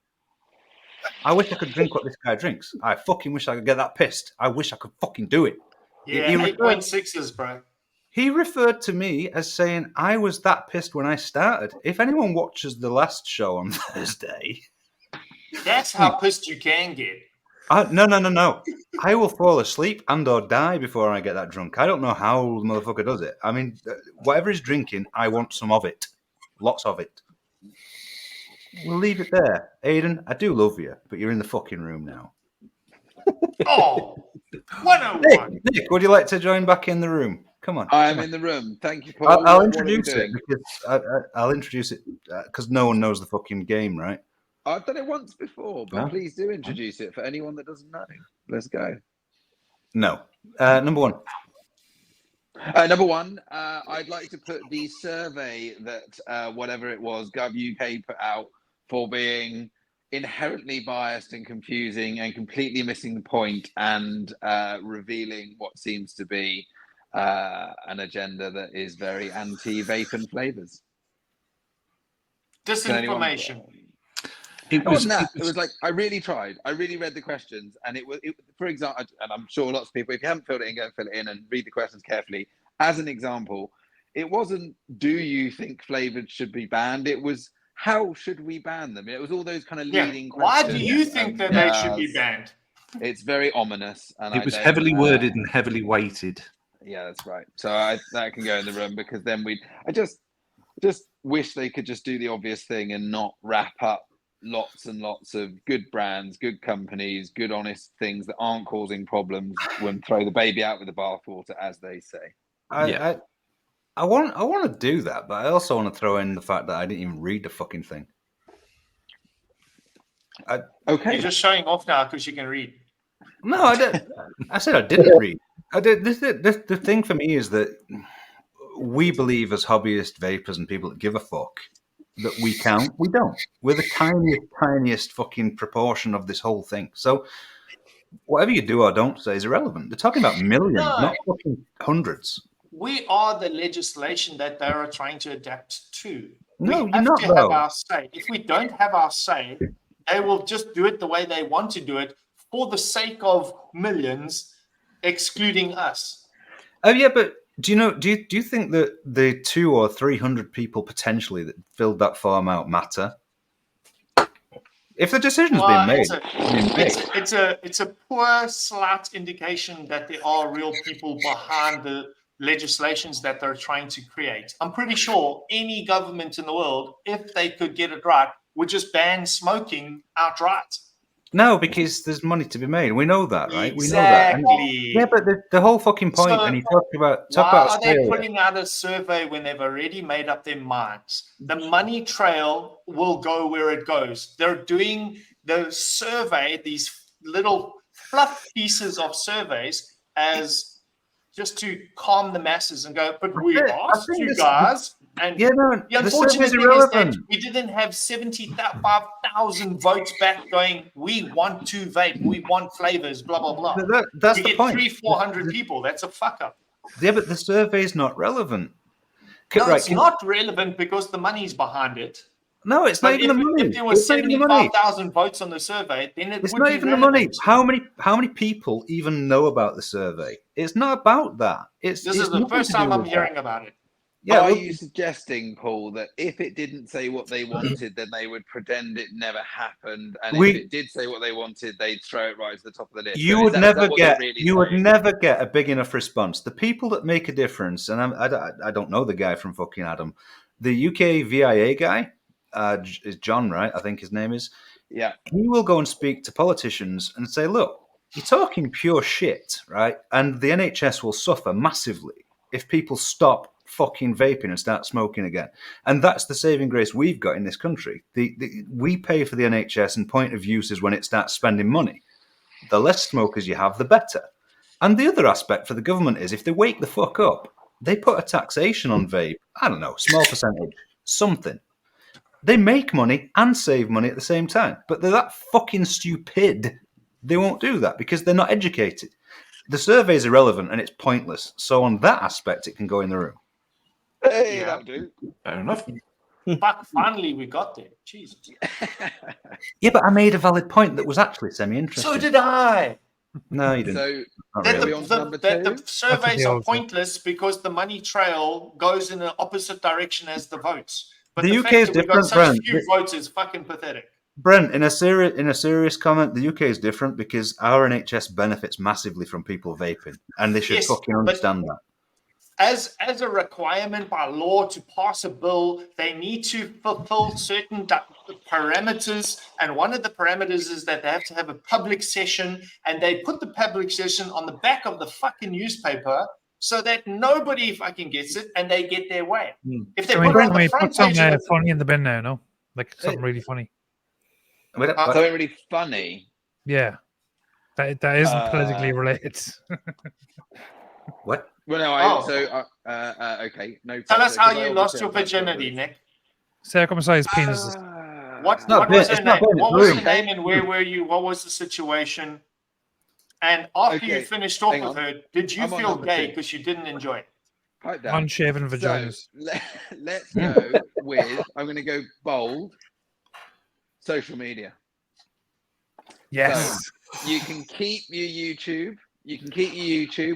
I wish I could drink what this guy drinks. I fucking wish I could get that pissed. I wish I could fucking do it. Yeah, He 8.6s, bro. He referred to me as saying I was that pissed when I started. If anyone watches the last show on Thursday, That's how pissed you can get. no. I will fall asleep and or die before I get that drunk. I don't know how the motherfucker does it. I mean, whatever he's drinking, I want some of it. Lots of it. We'll leave it there. Aiden, I do love you, but you're in the fucking room now. Oh, 101. Nick, would you like to join back in the room? Come on. I'm in the room. Thank you, Paul. I'll What are we introduce it doing? because I'll introduce it because no one knows the fucking game, right? I've done it once before, but No? please do introduce it for anyone that doesn't know. Let's go. No. Number one. Number one, I'd like to put the survey that whatever it was, GovUK put out for being inherently biased and confusing and completely missing the point and revealing what seems to be an agenda that is very anti-vape and flavors. Disinformation. It It was, wasn't that. It was like I really tried. I really read the questions, and it was, for example, and I'm sure lots of people, if you haven't filled it in, go and fill it in and read the questions carefully. As an example, it wasn't, "Do you think flavored should be banned?" It was, how should we ban them? It was all those kind of leading Why questions. do you think that they should be banned? It's very ominous, and It was heavily worded and heavily weighted. Yeah, that's right. So that can go in the room, because then I just wish they could just do the obvious thing and not wrap up lots and lots of good brands, good companies, good honest things that aren't causing problems, when throw the baby out with the bathwater, as they say. I want to do that, but I also want to throw in the fact that I didn't even read the fucking thing. Okay, you're just showing off now because you can read. No, I did. I said I didn't read. I did. The thing for me is that we believe, as hobbyist vapors and people that give a fuck, that we count. We don't. We're the tiniest fucking proportion of this whole thing. So whatever you do or don't say is irrelevant. They're talking about millions, not fucking hundreds. We are the legislation that they are trying to adapt to. No, we you're not, have though. our say. If we don't have our say, they will just do it the way they want to do it for the sake of millions, excluding us. Oh yeah, but do you think that the 200 or 300 people potentially that filled that form out matter? If the decision's being made, it's a poor, slight indication that there are real people behind the legislations that they're trying to create. I'm pretty sure any government in the world, if they could get it right, would just ban smoking outright. No, because there's money to be made. We know that, right? Exactly. We know that. Yeah, but the whole fucking point, So, and he talked about why Australia. are they putting out a survey when they've already made up their minds? The money trail will go where it goes. They're doing the survey, these little fluff pieces of surveys, as just to calm the masses and go, but we asked you guys. And the unfortunate thing is that we didn't have 75,000 votes back going, we want to vape, we want flavors, blah, blah, blah. That's you the get point. 300-400 people. That's a fuck up. Yeah, but the survey is not relevant. No, it's not relevant because the money's behind it. No, it's not even the money. If there was 75,000 votes on the survey, then it's not even the money. How many people even know about the survey? It's not about that. This is the first time I'm hearing about it. Yeah, are you suggesting, Paul, that if it didn't say what they wanted, then they would pretend it never happened, and if it did say what they wanted, they'd throw it right to the top of the list? You would never get a big enough response. The people that make a difference, and I don't know the guy from fucking Adam, the UK VIA guy is John, right? I think his name is. Yeah. He will go and speak to politicians and say, look, you're talking pure shit, right? And the NHS will suffer massively if people stop fucking vaping and start smoking again. And that's the saving grace we've got in this country. We pay for the NHS, and point of use is when it starts spending money. The less smokers you have, the better. And the other aspect for the government is if they wake the fuck up, they put a taxation on vape. I don't know, small percentage, something. They make money and save money at the same time. But they're that fucking stupid. They won't do that because they're not educated. The survey is irrelevant and it's pointless. So on that aspect, it can go in the room. Hey, that'll do. Fair enough. But finally, we got there. Jesus. Yeah, but I made a valid point that was actually semi-interesting. So did I. No, you didn't. So the surveys are pointless because the money trail goes in the opposite direction as the votes. But the UK is different, Brent. Few votes is fucking pathetic. Brent, in a serious comment, the UK is different because our NHS benefits massively from people vaping, and they should fucking understand that. As a requirement by law to pass a bill, they need to fulfill certain parameters, and one of the parameters is that they have to have a public session, and they put the public session on the back of the fucking newspaper so that nobody fucking gets it, and they get their way. If they put it on the front page, something funny in the bin now, no? Like something really funny. Something really funny. Yeah, that isn't politically related. What? Well, no. Okay. No. Tell us how you lost your virginity, Nick. Circumcised penises. What was her name? What was her name, and where were you? What was the situation? And after you finished off with her, did you feel gay because you didn't enjoy it? Unshaven vaginas. So, let's go with. I'm going to go bold. Social media. Yes. So you can keep your YouTube.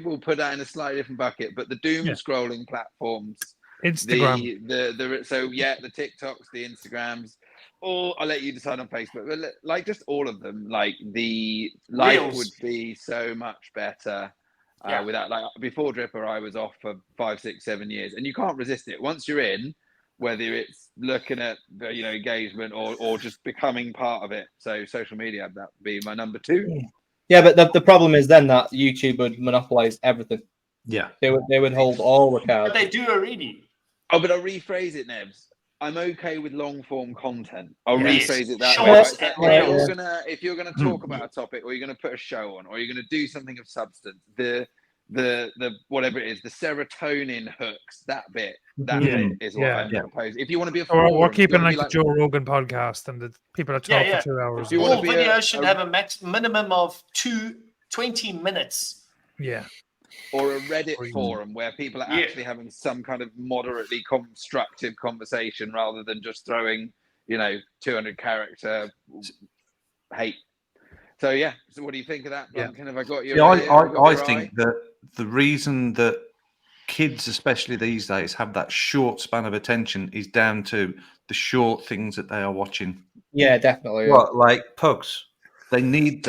We'll put that in a slightly different bucket. But the doom scrolling platforms Instagram. The TikToks, the Instagrams, or I'll let you decide on Facebook. But like just all of them, like the life Reels. would be so much better without. Like before Dripper, I was off for 5, 6, 7 years, and you can't resist it. Once you're in, whether it's looking at engagement or just becoming part of it. So social media, that would be my number 2. Yeah, but the problem is then that YouTube would monopolize everything. Yeah, they would hold all the cards. But they do already. Oh, but I'll rephrase it, Nevs. I'm okay with long form content. I'll rephrase it that Shorts way. and If you're gonna talk about a topic, or you're gonna put a show on, or you're gonna do something of substance, the whatever it is, the serotonin hooks, that bit is what I'm proposing. If you want to be a forum, we're keeping like the Joe Rogan podcast, and the people that talk for 2 hours. All videos should have a minimum of 20 minutes. Yeah. Or a Reddit forum where people are actually having some kind of moderately constructive conversation rather than just throwing, 200 character hate. So so what do you think of that, Blumpkin? Have I got you? I think that the reason that kids, especially these days, have that short span of attention is down to the short things that they are watching. Yeah, definitely. What, like Pugs? They need.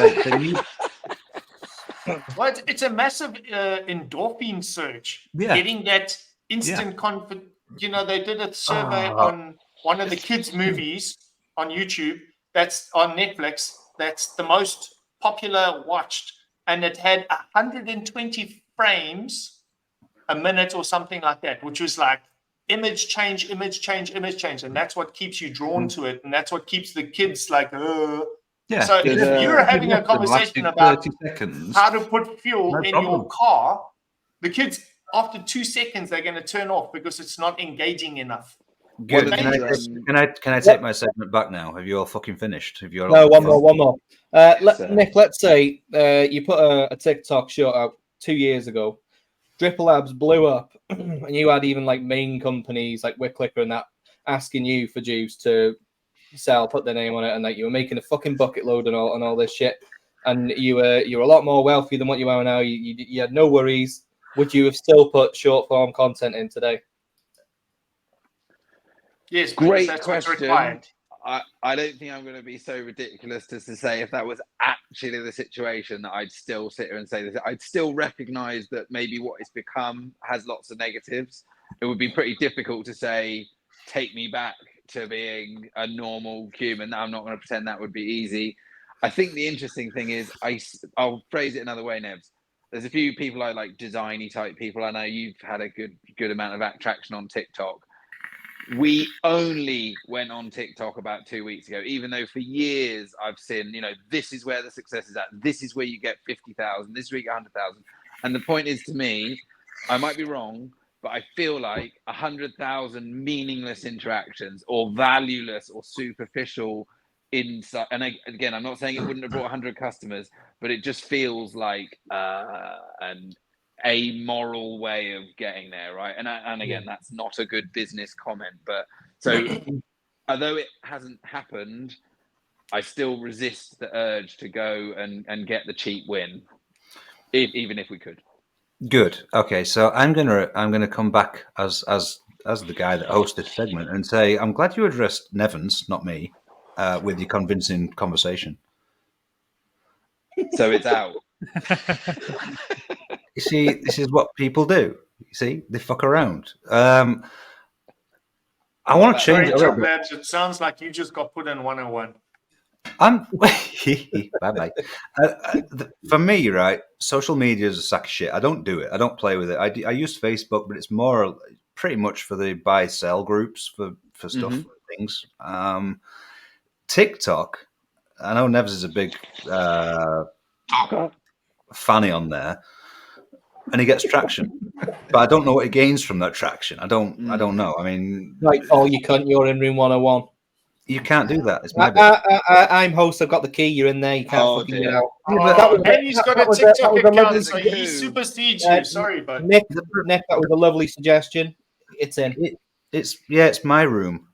Well, it's a massive endorphin surge. Yeah. Getting that instant confidence. They did a survey on one of the kids' movies on YouTube. That's on Netflix. That's the most popular watched, and it had 120 frames a minute or something like that, which was like image change, and that's what keeps you drawn to it, and that's what keeps the kids like. Yeah. So if you're having a conversation about 30 seconds, how to put fuel in your car, the kids after 2 seconds they're going to turn off because it's not engaging enough. Good. Can I take my segment back now? Have you all fucking finished? Have you all No, one more. Nick, let's say you put a TikTok short out 2 years ago. Dripper Labs blew up, and you had even like main companies like Ecigclick and that asking you for juice to sell, put their name on it, and like you were making a fucking bucket load and all this shit, and you were a lot more wealthy than what you are now. You had no worries. Would you have still put short form content in today? Yes, great question. I don't think I'm going to be so ridiculous as to say if that was actually the situation that I'd still sit here and say this. I'd still recognize that maybe what it's become has lots of negatives. It would be pretty difficult to say, take me back to being a normal human. I'm not going to pretend that would be easy. I think the interesting thing is, I'll phrase it another way, Nevs. There's a few people I like, designy type people. I know you've had a good amount of traction on TikTok. We only went on TikTok about 2 weeks ago, even though for years I've seen, this is where the success is at. This is where you get 50,000. This is where you get 100,000. And the point is, to me, I might be wrong, but I feel like 100,000 meaningless interactions or valueless or superficial insight. And again, I'm not saying it wouldn't have brought 100 customers, but it just feels like an amoral way of getting there, right? And again, that's not a good business comment. But so, although it hasn't happened, I still resist the urge to go and get the cheap win, even if we could. Good. Okay, so I'm gonna come back as the guy that hosted the segment and say I'm glad you addressed Nevans, not me, with your convincing conversation. So it's out. You see, this is what people do. You see, they fuck around. I want to change it a little bit. It sounds like you just got put in 101. Bye bye. For me, right, social media is a sack of shit. I don't do it. I don't play with it. I use Facebook, but it's more pretty much for the buy sell groups for stuff and things. TikTok, I know Nevs is a big fanny on there, and he gets traction, but I don't know what he gains from that traction. I don't know. I mean, like, oh, you can't. You're in room 101. You can't do that. It's my I'm host. I've got the key. You're in there. You can't fucking get out. And he's got a TikTok account, so he supersedes you. Sorry, but Nick, that was a lovely suggestion. It's in. It's my room.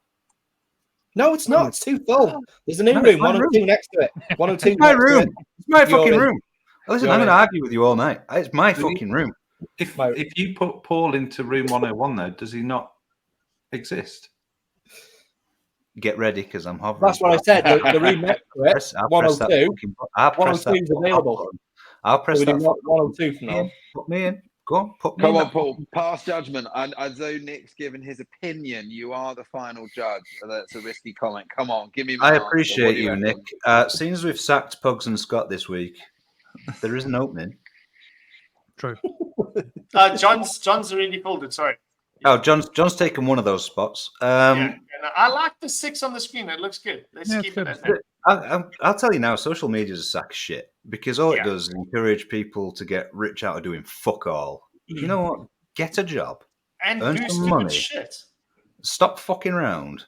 No, it's not. It's too full. There's a new room, 102 next to it. 102. It's my room. It's my fucking room. Listen, I'm going to argue with you all night. It's my fucking room. If you put Paul into room 101, though, does he not exist. Get ready because I'm hovering. That's what I said. The remix for it, 102. 102 is available. I'll press So we that. do 102 for now. Put me in. Go on, put me Come in. on, Paul. Pass judgment. And as though Nick's given his opinion, you are the final judge. That's a risky comment. Come on, give me. I appreciate you, Nick. Seeing as we've sacked Pugs and Scott this week, there is an opening. True. John's already folded. Sorry. Oh, John's taken one of those spots. Yeah, I like the 6 on the screen. It looks good. Let's keep it at that. I'll tell you now, social media is a sack of shit because all it does is encourage people to get rich out of doing fuck all. You know what? Get a job. And earn do some stupid money. shit. Stop fucking around.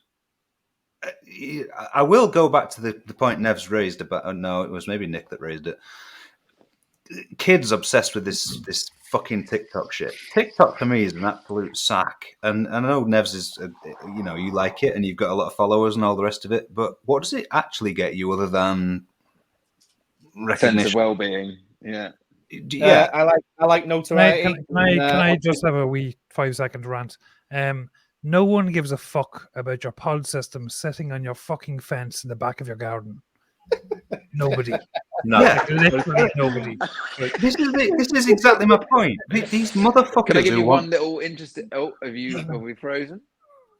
I will go back to the point Nev's raised about. No, it was maybe Nick that raised it. Kids obsessed with this fucking TikTok shit. TikTok for me is an absolute sack, and I know Nev's is, you like it, and you've got a lot of followers and all the rest of it. But what does it actually get you other than recognition? Sense of well-being? Yeah. I like notoriety. Can I just have a wee 5-second rant? No one gives a fuck about your pod system sitting on your fucking fence in the back of your garden. Nobody. No, literally nobody. This is exactly my point. These motherfuckers. Can I give you one little interesting? Oh, have we frozen?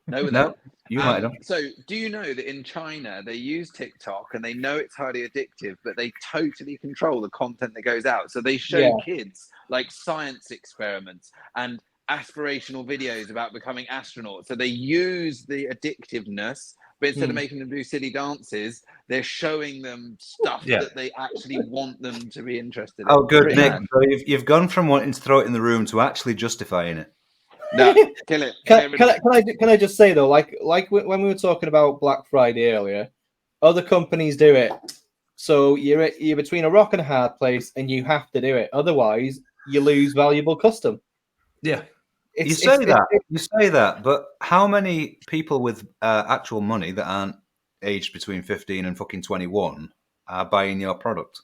No, you might have. So, do you know that in China they use TikTok and they know it's highly addictive, but they totally control the content that goes out. So they show kids like science experiments and aspirational videos about becoming astronauts. So they use the addictiveness, but instead of making them do silly dances, they're showing them stuff that they actually want them to be interested in. Oh, good, Nick. So you've gone from wanting to throw it in the room to actually justifying it. No, kill it. Can I just say though, like when we were talking about Black Friday earlier, other companies do it. So you're between a rock and a hard place, and you have to do it. Otherwise, you lose valuable custom. Yeah. You say that, but how many people with actual money that aren't aged between 15 and fucking 21 are buying your product?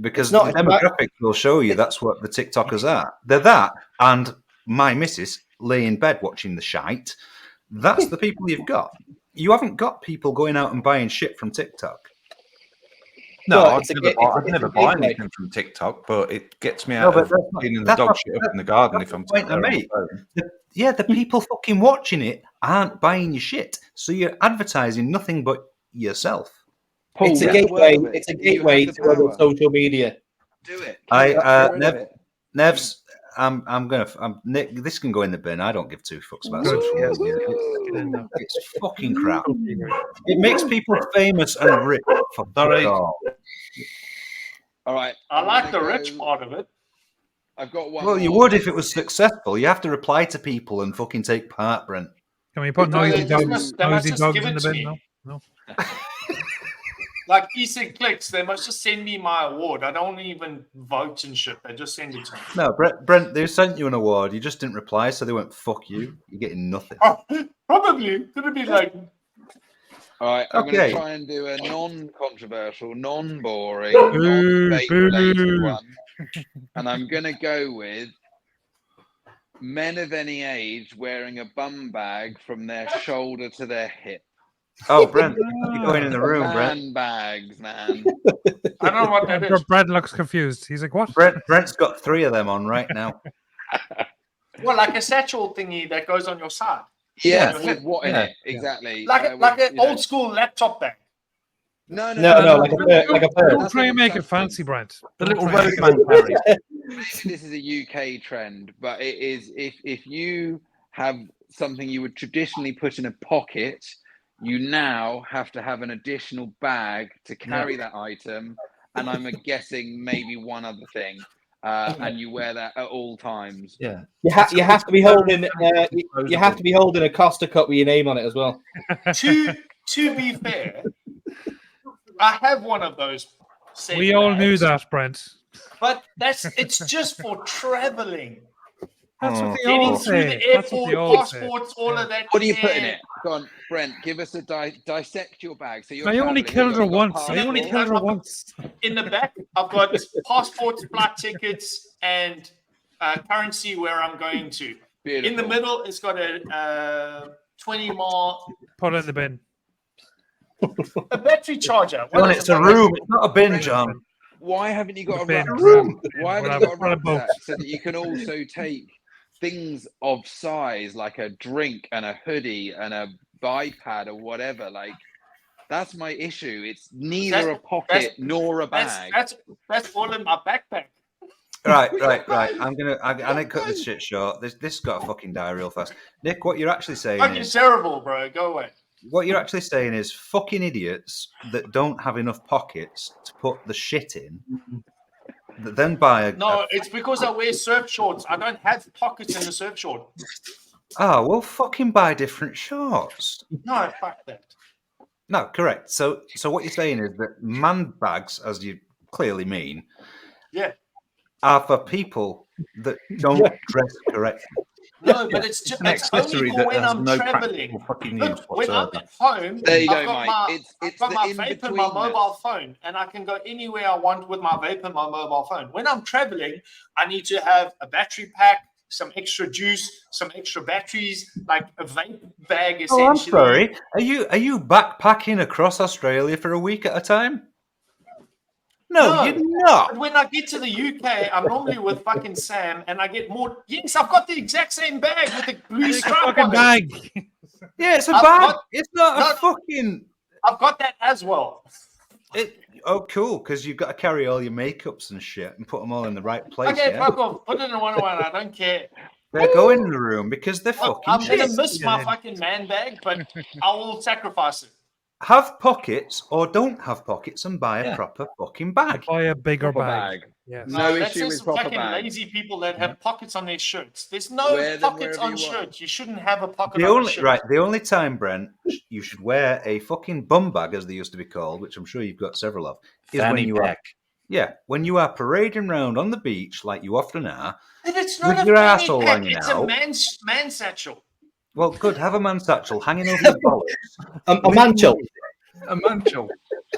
Because the demographics will show you that's what the TikTokers are. They're that, and my missus lay in bed watching the shite. That's the people you've got. You haven't got people going out and buying shit from TikTok. No, I'd never buy anything from TikTok, but it gets me out of cleaning the dog shit up in the garden if I'm taking the people fucking watching it aren't buying your shit, so you're advertising nothing but yourself. Paul, it's a gateway. It's a gateway to other social media. Do it. Nevs, I'm Nick. This can go in the bin. I don't give two fucks about social media. It's fucking crap. It makes people famous and rich. All right. I like the rich part of it. I've got one. Well, you would if it was successful. You have to reply to people and fucking take part, Brent. Can we put noisy dogs in the bin? No. Like Ecigclicks, they must just send me my award. I don't even vote and shit. They just send it to me. No, Brent, they sent you an award. You just didn't reply, so they went, fuck you. You're getting nothing. Oh, probably. Could it be like... All right, I'm going to try and do a non-controversial, non-boring, non-debate-related one. And I'm going to go with men of any age wearing a bum bag from their shoulder to their hip. Oh, Brent, you're going in the room, Brent. Bags, man. I don't know what that is. Brent looks confused. He's like, what? Brent's got 3 of them on right now. Well, like a satchel thingy that goes on your side. Yeah, with what in it? Exactly. Like an old school laptop bag. No, like a bird. Don't try and make it fancy, Brent. The little roadman carries. This is a UK trend, but it is if you have something you would traditionally put in a pocket, you now have to have an additional bag to carry that item, and I'm guessing maybe one other thing, and you wear that at all times. Yeah, you have to be holding you have to be holding a Costa cup with your name on it as well. To be fair, I have one of those. We all knew that, Brent. But it's just for traveling. That's what they all say. Airport, passports, all of that. What do you put in it? Go on, Brent, give us a dissect your bag. So I only killed her once. In the back, I've got passports, flight tickets, and currency where I'm going to. Beautiful. In the middle, it's got a 20 mAh. Put it in the bin. A battery charger. John, it's a room. It's not a bin, John. Why haven't you got a bin. rucksack? Why haven't you got a We'll have both. rucksack so that you can also take things of size like a drink and a hoodie and a bipad or whatever? Like, that's my issue. It's neither a pocket nor a bag. That's all in my backpack. Right. I'm gonna cut this shit short. This got a fucking die real fast. Nick, what you're actually saying Fucking terrible, bro. Go away. What you're actually saying is fucking idiots that don't have enough pockets to put the shit in, that then buy a... No, it's because I wear surf shorts. I don't have pockets in the surf short. Oh, well, fucking buy different shorts. No, fuck that. No, correct. So what you're saying is that man bags, as you clearly mean, are for people that don't dress correctly. No, but it's just an accessory only for that when has I'm no traveling. practical fucking Look, use when I'm whatsoever. at home, There you go, I've got Mike. my, It's I've got the my vape and my in-betweenness. mobile phone, and I can go anywhere I want with my vape and my mobile phone. When I'm traveling, I need to have a battery pack, some extra juice, some extra batteries, like a vape bag. Essentially. Oh, I'm sorry. Are you backpacking across Australia for a week at a time? No, you're not. But when I get to the UK, I'm normally with fucking Sam, and I get more. Yes, I've got the exact same bag with the blue stripe on it. Bag. Yeah, it's a I've bag. got- It's not No, a fucking... I've got that as well. Oh, cool, because you've got to carry all your makeups and shit and put them all in the right place, Okay, yeah? fuck off. Put it in 101. I don't care. They're going in the room because they're Look, fucking I'm gonna shit. miss my fucking man bag, but I will sacrifice it. Have pockets or don't have pockets and buy a proper fucking bag. Buy a bigger Proper bag. bag. Yes. No that's issue just with proper fucking bag. lazy people that have pockets on their shirts. There's no Wear them pockets wherever on you want. shirts. You shouldn't have a pocket The on only your shirt. the only time, Brent, you should wear a fucking bum bag, as they used to be called, which I'm sure you've got several of, is Fanny when you pack. when you are parading around on the beach like you often are. But it's not With a your fanny arsehole pack. hanging It's out. a man satchel. Well, good. Have a man satchel hanging over your bollocks. A manchel. A manchel.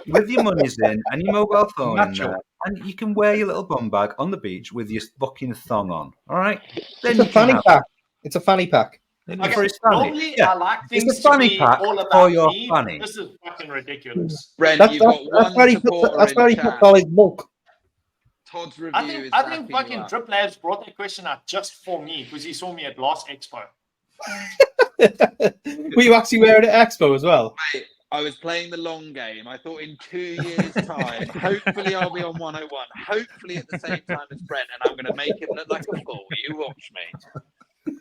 With your monies in and your mobile phone in Natural. there, and you can wear your little bum bag on the beach with your fucking thong on. All right? Then It's a you can fanny have pack. It's a fanny pack. Okay, for his fanny. normally, Yeah. I like It's things a to fanny be pack all for about your me. fanny. This is fucking ridiculous. Brent, That's you've got where one he puts supporter that's where in he puts chat. all his bulk. Todd's review I is think backing fucking you up. Drip Labs brought that question out just for me because he saw me at last expo. Were you actually wearing it at Expo as well? Mate, I was playing the long game. I thought in 2 years' time, hopefully I'll be on 101. Hopefully at the same time as Brent, and I'm going to make him look like a fool. You watch me.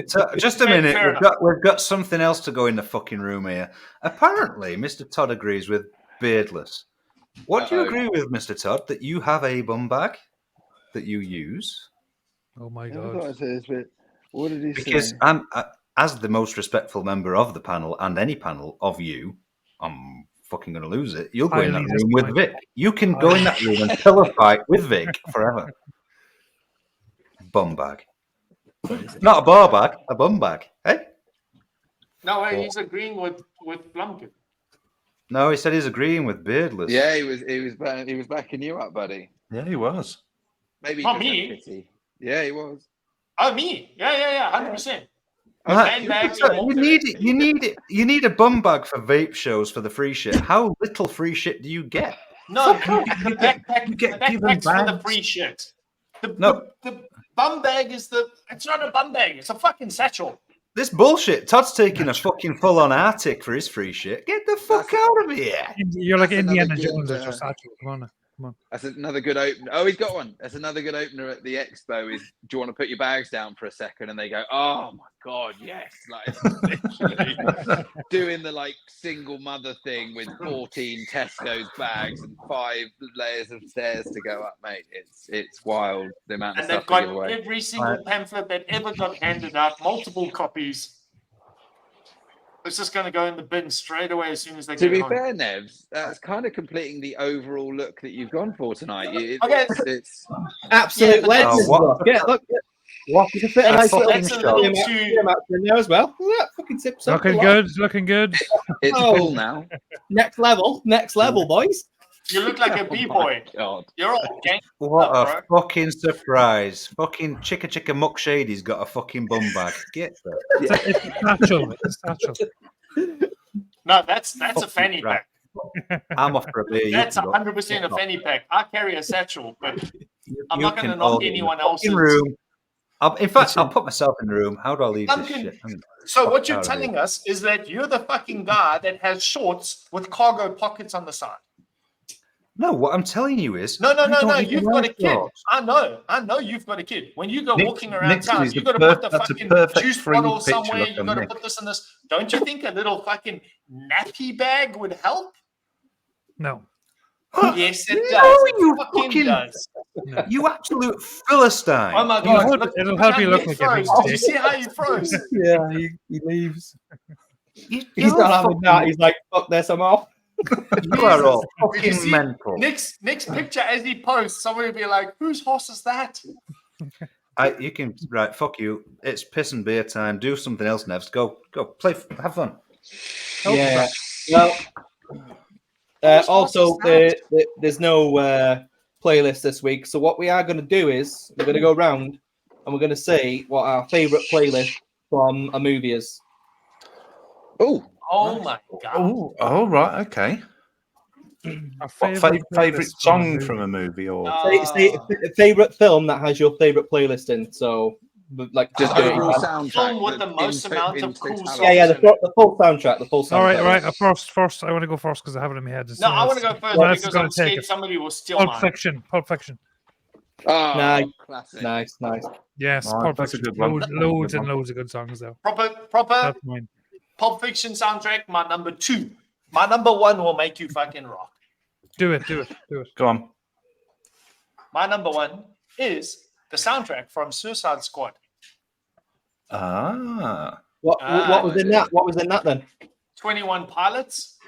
So, just a Fair minute. enough. We've got something else to go in the fucking room here. Apparently, Mr. Todd agrees with Beardless. What do you Uh-oh. agree with, Mr. Todd? That you have a bum bag that you use? Oh my I god. thought I said this, but what did he Because say? I'm, as the most respectful member of the panel and any panel of you, I'm fucking going to lose it. You'll go in that Highly room with disappointed. Vic. You can go in that room and pillow fight with Vic forever. Bum bag. Not a bar bag, a bum bag. Hey? No, he's agreeing with Blumpkin. No, he said he's agreeing with Beardless. Yeah, he was backing you up, buddy. Yeah, he was. Maybe Not just had me. pity. Yeah, he was. Oh, me? Yeah, 100%. Matt, Handbags you are all need a bum bag for vape shows for the free shit. How little free shit do you get? No, the backpack. You get The given backpack's for the bags. free shit. No. The bum bag is it's not a bum bag. It's a fucking satchel. This bullshit. Todd's taking a fucking full-on Arctic for his free shit. Get the fuck out of here. You're like That's Indiana another good, Jones or Satchel. Come on. That's another good opener. Oh, he's got one. That's another good opener at the expo. Is do you want to put your bags down for a second? And they go, "Oh my god, yes!" Like literally doing the like single mother thing with 14 Tesco's bags and 5 layers of stairs to go up, mate. It's wild the amount of And they've stuff to give got away. every single pamphlet that ever got handed out, multiple copies. It's just going to go in the bin straight away as soon as they To get be home. fair, Nevs, that's kind of completing the overall look that you've gone for tonight. Okay. It's Absolute but legends. what- Yeah, look. What you can fit a That's nice little fucking That's a show. little too. in there as well. Look at that fucking tips up. Looking good. Looking good. it's Oh. full now. Next level, boys. You look like a b-boy. God. You're all gang. What a bro. fucking surprise! Fucking chicka muck shady's got a fucking bum bag. Get that. It's a satchel. It's a satchel. No, that's a fanny Right. pack. I'm off for a beer. That's you can go. 100% a fanny pack. I carry a satchel, but I'm You not going to can all knock get in the anyone fucking else's. room. In fact, I'll put myself in the room. How do I leave this shit? So what Fuck you're out of here. telling us is that you're the fucking guy that has shorts with cargo pockets on the side. No, what I'm telling you is No. I don't need to You've wear got a kid. shorts. I know you've got a kid. When you go Nick- walking around Nick town, is you the got to put the that's a fucking perfect juice free bottle picture somewhere. of You them, got to Nick. put this in this. Don't you think a little fucking nappy bag would help? No. Yes, it does. you It fucking does. No. You absolute philistine. Oh my It'll god! help- Look, it'll look help how you look Nick like a big froze. Did you dick. see how he froze? Yeah, he leaves. He's He's not having that. He's like, fuck this, I'm off. You are all Did you fucking see mental. Nick's picture as he posts, somebody will be like, whose horse is that? You can right. Fuck you. It's piss and beer time. Do something else, Nevs. Go play. Have fun. Yeah. Well, also, there's no playlist this week. So what we are going to do is we're going to go around and we're going to say what our favourite playlist from a movie is. Oh my god! Oh, right, okay. Our What favourite favorite playlist song movie. from a movie, or Say a favourite film that has your favourite playlist in. So, like Just Dirty overall Dancing. soundtrack. Film with the in most amount in of cool totality. songs. Yeah, the full soundtrack. The full soundtrack. All right. First, I want to go first because I have it in my head. No, I want to go first Well, that's because gonna I'm take scared it. somebody will steal Pulp mine. Fiction. Oh, Nice. classic. Nice. Yes, Right, Pulp that's a Fiction. good one. Loads and loads of good songs though. Proper That's mine. Pulp Fiction soundtrack. My number 2. My number 1 will make you fucking rock. Do it. go on. My number 1 is the soundtrack from Suicide Squad. Ah, What was in that? What was in that then? 21 Pilots.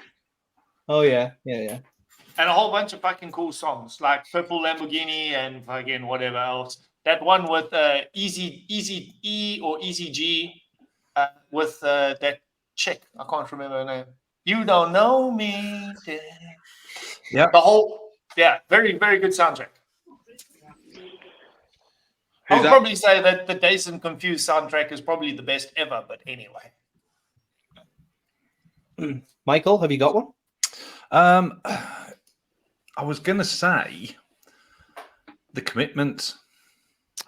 Oh yeah. And a whole bunch of fucking cool songs like Purple Lamborghini and fucking whatever else. That one with Easy E or Easy G with that chick. I can't remember her name. You don't know me. yeah. The whole, very, very good soundtrack. I would that? probably say that the Dazed and Confused soundtrack is probably the best ever, but anyway. Michael, have you got one? I was gonna say The Commitment.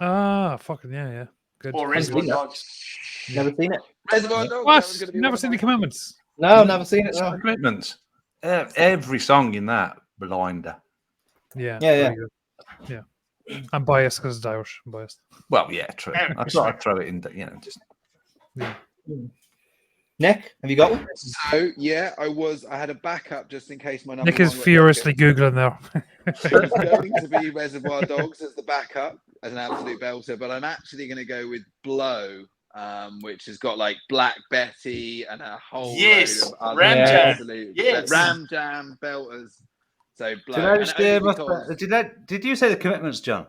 Ah, fucking yeah. Good. Or Reservoir Dogs. Never seen it. Reservoir Dogs, that was What? gonna be Never one seen of the mine. Commandments. No, never seen it. No. The Commitment. Every song in that blinder. Yeah. Yeah. very good. Yeah. I'm biased because it's Irish. I'm biased. Well, yeah, true. I thought I'd throw it in. Just Nick, have you got one? So yeah, I had a backup just in case my number Nick is one got furiously googling there. It's going to be Reservoir Dogs as the backup, as an absolute belter, but I'm actually going to go with Blow, which has got like Black Betty and a whole Yes, load of other Ram Jam. absolute Yes. Ram Jam belters. So Blow. Did I just And only because did you say The Commitments, John?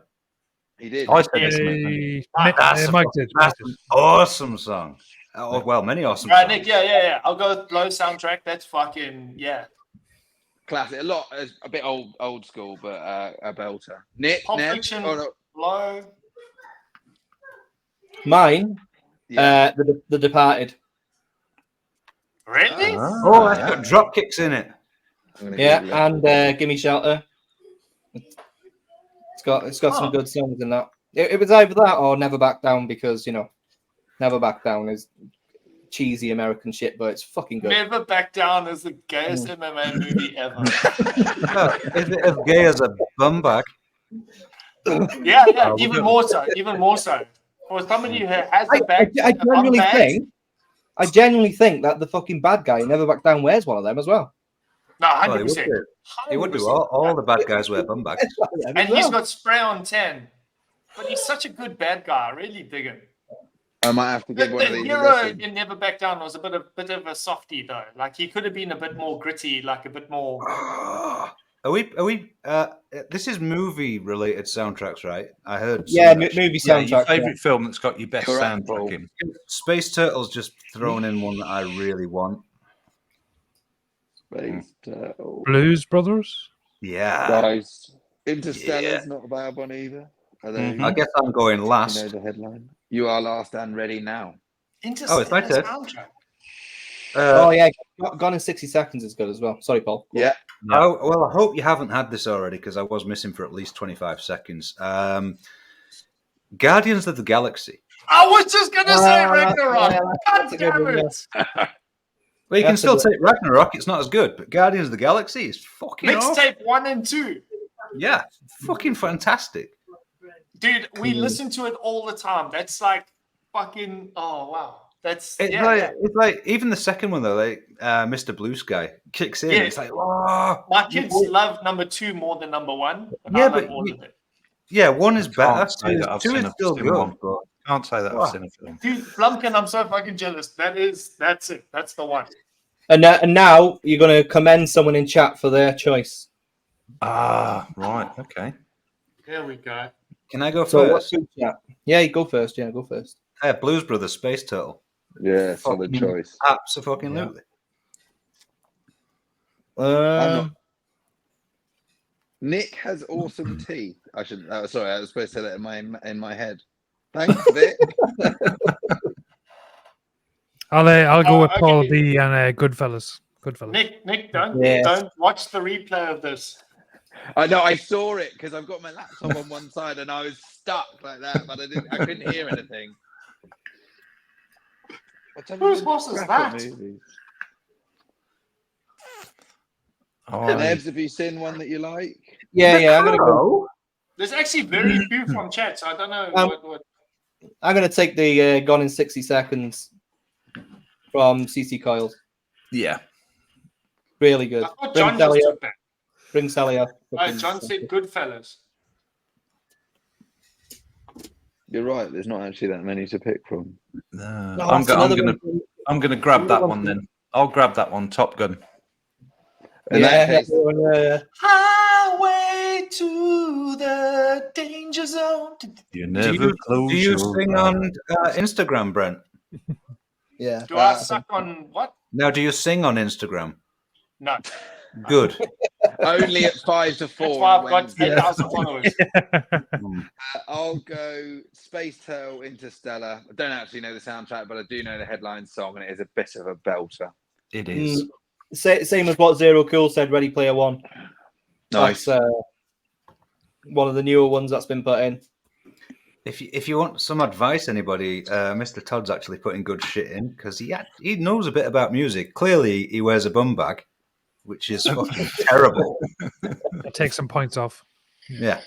he did. I said Yes. The Commitment. Mike did. That's an awesome song. Oh, well, many awesome Right, songs. Nick, yeah. I'll go with Blow soundtrack. That's fucking, Classic. A bit old school, but a belter. Nick, Pulp Nev? Fiction. Oh, no. Blow. Mine, Yeah. The Departed. Really? Oh, that's got drop kicks in it. I'm gonna Yeah, Google it. and Gimme Shelter. It's got some good songs in that. It was either that or Never Back Down because Never Back Down is cheesy American shit, but it's fucking good. Never Back Down is the gayest MMA movie ever. Is it as gay as a bum bag? Yeah, even more so. For somebody who has a bag, I genuinely think that the fucking bad guy Never Back Down wears one of them as well. no, Well, he would 100%. do. He would do. All the bad guys wear bum bags. And he's got spray on tan. But he's such a good bad guy. I really dig him. I might have to The give one of these. a hero listen. in Never Back Down was a bit of a softie though. Like he could have been a bit more gritty, like a bit more. Are we? This is movie-related soundtracks, right? I heard. Yeah, some- movie Yeah, your soundtrack. favourite film that's got your best Correct, soundtrack in. Space Turtles just thrown in one that I really want. Space Turtle. Blues Brothers. Yeah. Guys, Interstellar's not a bad one either. Are they? I guess I'm going last. You know the headline. You are last and ready now. Interstellar it's my turn. soundtrack. Oh yeah, Gone in 60 Seconds is good as well. Sorry, Paul. Yeah. Oh, well, I hope you haven't had this already because I was missing for at least 25 seconds. Guardians of the Galaxy. I was just gonna say Ragnarok. yeah, God damn it! Well, you can still take Ragnarok. It's not as good, but Guardians of the Galaxy is fucking awesome. Mixtape 1 and 2. Yeah, fucking fantastic. Dude, we listen to it all the time. That's like fucking. Oh wow, that's It's like even the second one though, like Mr. Blue Sky kicks in. Yeah. It's like, oh, My kids love number 2 more than number 1. Yeah, I but love all of it. yeah, one is better. Can't say that I've Two seen is a still film good. one, but can't say that I've seen a film. Dude, Blumpkin, I'm so fucking jealous. That's it. That's the one. And now you're going to commend someone in chat for their choice. Ah, right, okay. There we go. Can I go So first? what's your chat? Yeah, you go first. Yeah, go first. Blues Brothers, Space Turtle. Yeah, solid choice. Absolutely. Nick has awesome teeth. I shouldn't. Sorry, I was supposed to say that in my head. Thanks, Vic. I'll go with okay. Paul B and Goodfellas. Nick, don't watch the replay of this. I know. I saw it because I've got my laptop on one side and I was stuck like that, but I couldn't hear anything. Whose horse is that? Nebs, have you seen one that you like? Yeah. I'm gonna go. There's actually very few from chat, so I don't know what. I'm gonna take the Gone in 60 Seconds from CC Coils. Yeah. Really good. I thought John just took that. Bring Sally up. John said Goodfellas. You're right. There's not actually that many to pick from. No, I'm gonna grab that one then. I'll grab that one. Top Gun. In that case, Highway to the danger zone. You never do you sing on Instagram, Brent? Yeah. Do I suck on what? Now, do you sing on Instagram? No. Good. only at 5 to 4. That's why I've got 8,000 followers. I'll go Space Turtle, Interstellar. I don't actually know the soundtrack, but I do know the headline song, and it is a bit of a belter. It is. Same as what Zero Cool said, Ready Player One. Nice. That's one of the newer ones that's been put in. If you want some advice, anybody, Mr. Todd's actually putting good shit in because he knows a bit about music. Clearly, he wears a bum bag, which is fucking terrible. Take some points off. Yeah.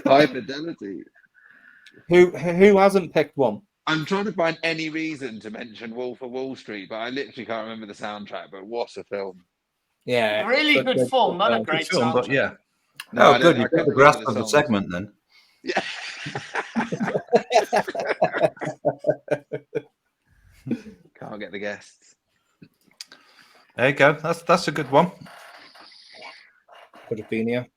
High fidelity. Who hasn't picked one? I'm trying to find any reason to mention Wolf of Wall Street, but I literally can't remember the soundtrack. But what a film! Yeah, really good film, not a great film, but yeah. No, good. You've got the grasp of the segment then. Yeah. Can't get the guests. There you go. That's a good one. Quadrophenia.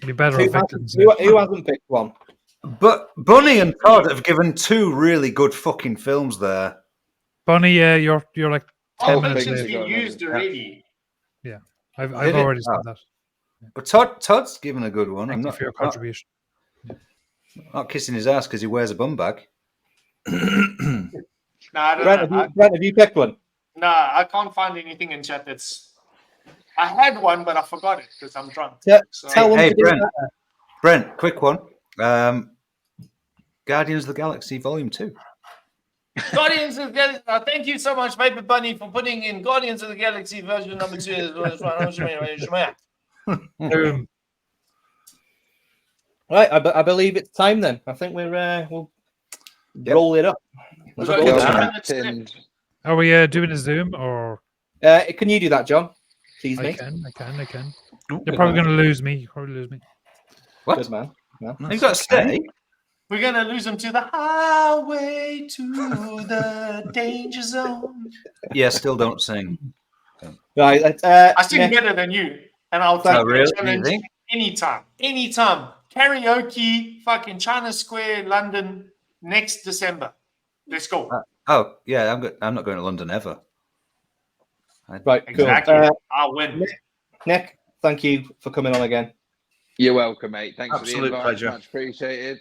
Be better Who off victims. hasn't picked one? But Bunny and Todd have given two really good fucking films there. Bunny, you're like 10 Oh, minutes mention's late. been used already. Yeah, I've Did it? already said that. But Todd's given a good one. Thank you for your contribution. Not kissing his ass because he wears a bum bag. No, I don't Brent, know. have you picked one? No, I can't find anything in chat that's. I had one, but I forgot it because I'm drunk. So, Tell them Hey, to do Brent. that. Brent, quick one. Guardians of the Galaxy Volume 2. Guardians of the Galaxy. Thank you so much, Paper Bunny, for putting in Guardians of the Galaxy version number 2. Right, I believe it's time then. I think we'll roll it up. We've Let's got roll it 2 up. minutes left. Are we doing a Zoom or? Can you do that, John? Please, I mate. can. You're probably going to lose me. What? Good man. No. You've got to stay. We're going to lose them to the highway to the danger zone. Yeah, still don't sing. Right, I sing better than you, and I'll take Oh, really? the challenge anytime. Karaoke, fucking China Square, London, next December. Let's go. Oh yeah, I'm not going to London ever. Right, cool. Exactly. I'll win. Nick, thank you for coming on again. You're welcome, mate. Thanks Absolute for the invite. pleasure. Much appreciated.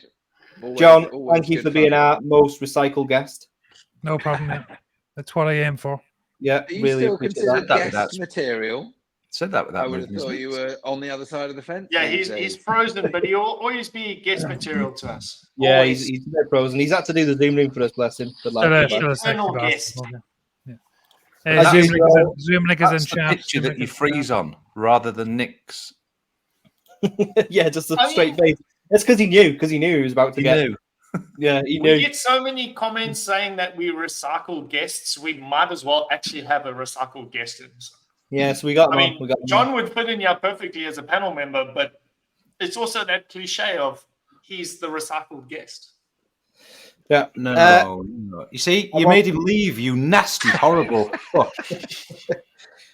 John, Always thank you good for fun. being our most recycled guest. No problem, mate. That's what I aim for. Yeah, Are you really still appreciate considered that. guest material? Said that without I would have moving his thought you lips. were on the other side of the fence. Yeah, these he's days. frozen, but he'll always be guest material to us. Yeah, Always. he's a bit frozen. He's had to do the Zoom room for us, bless him. But Still like, a sexy Eternal bastard. guest. Okay. Yeah. As Zoom usual, link is in That's the chat. picture Zoom that link you is in freeze chat. on rather than Nick's. yeah, just a I straight mean- face. That's because he knew he was about to You get. knew. Yeah, he We knew. get so many comments saying that we recycle guests. We might as well actually have a recycled guest in. So, Yeah, so we got him I on. mean, We got him John on. would fit in here perfectly as a panel member, but it's also that cliche of he's the recycled guest. Yeah. No. You see, you want- made him leave. You nasty, horrible fuck.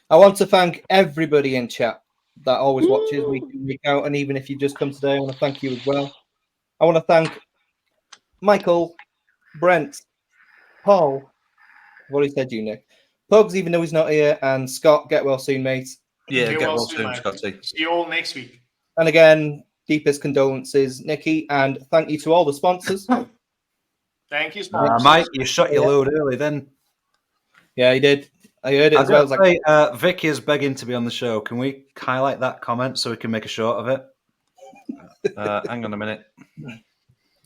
I want to thank everybody in chat that always watches week in, week out, and even if you just come today, I want to thank you as well. I want to thank Michael, Brent, Paul. I've already said you, Nick. Pugs, even though he's not here, and Scott. Get well soon, mate. Yeah, Get get well well soon, soon, mate. Scotty. See you all next week. And again, deepest condolences, Nikki, and thank you to all the sponsors. Thank you, sponsors. Mike, you shot your load early then. Yeah, he did. I heard it I as well. was It's like, say, Vicky is begging to be on the show. Can we highlight that comment so we can make a short of it? Hang on a minute.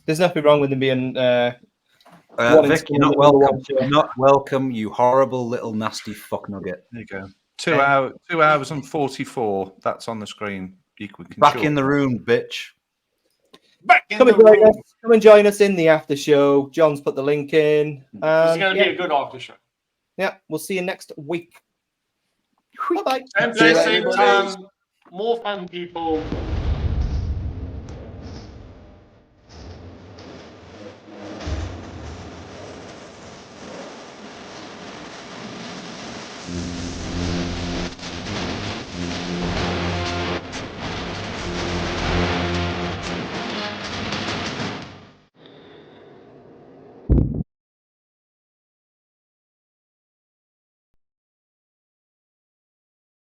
there's nothing wrong with him being. wanting Vic, to you're not be on the welcome. one show. You're not welcome, you horrible little nasty fuck nugget. There you go. 2 hours and 44. That's on the screen. You can Back in the room, bitch. Back in Come the and join room. us. Come and join us in the after show. John's put the link in. This is going to Yeah, be a good after show. yeah, we'll see you next week. Bye bye. Same See you place, later, same buddies. time. More fun, people.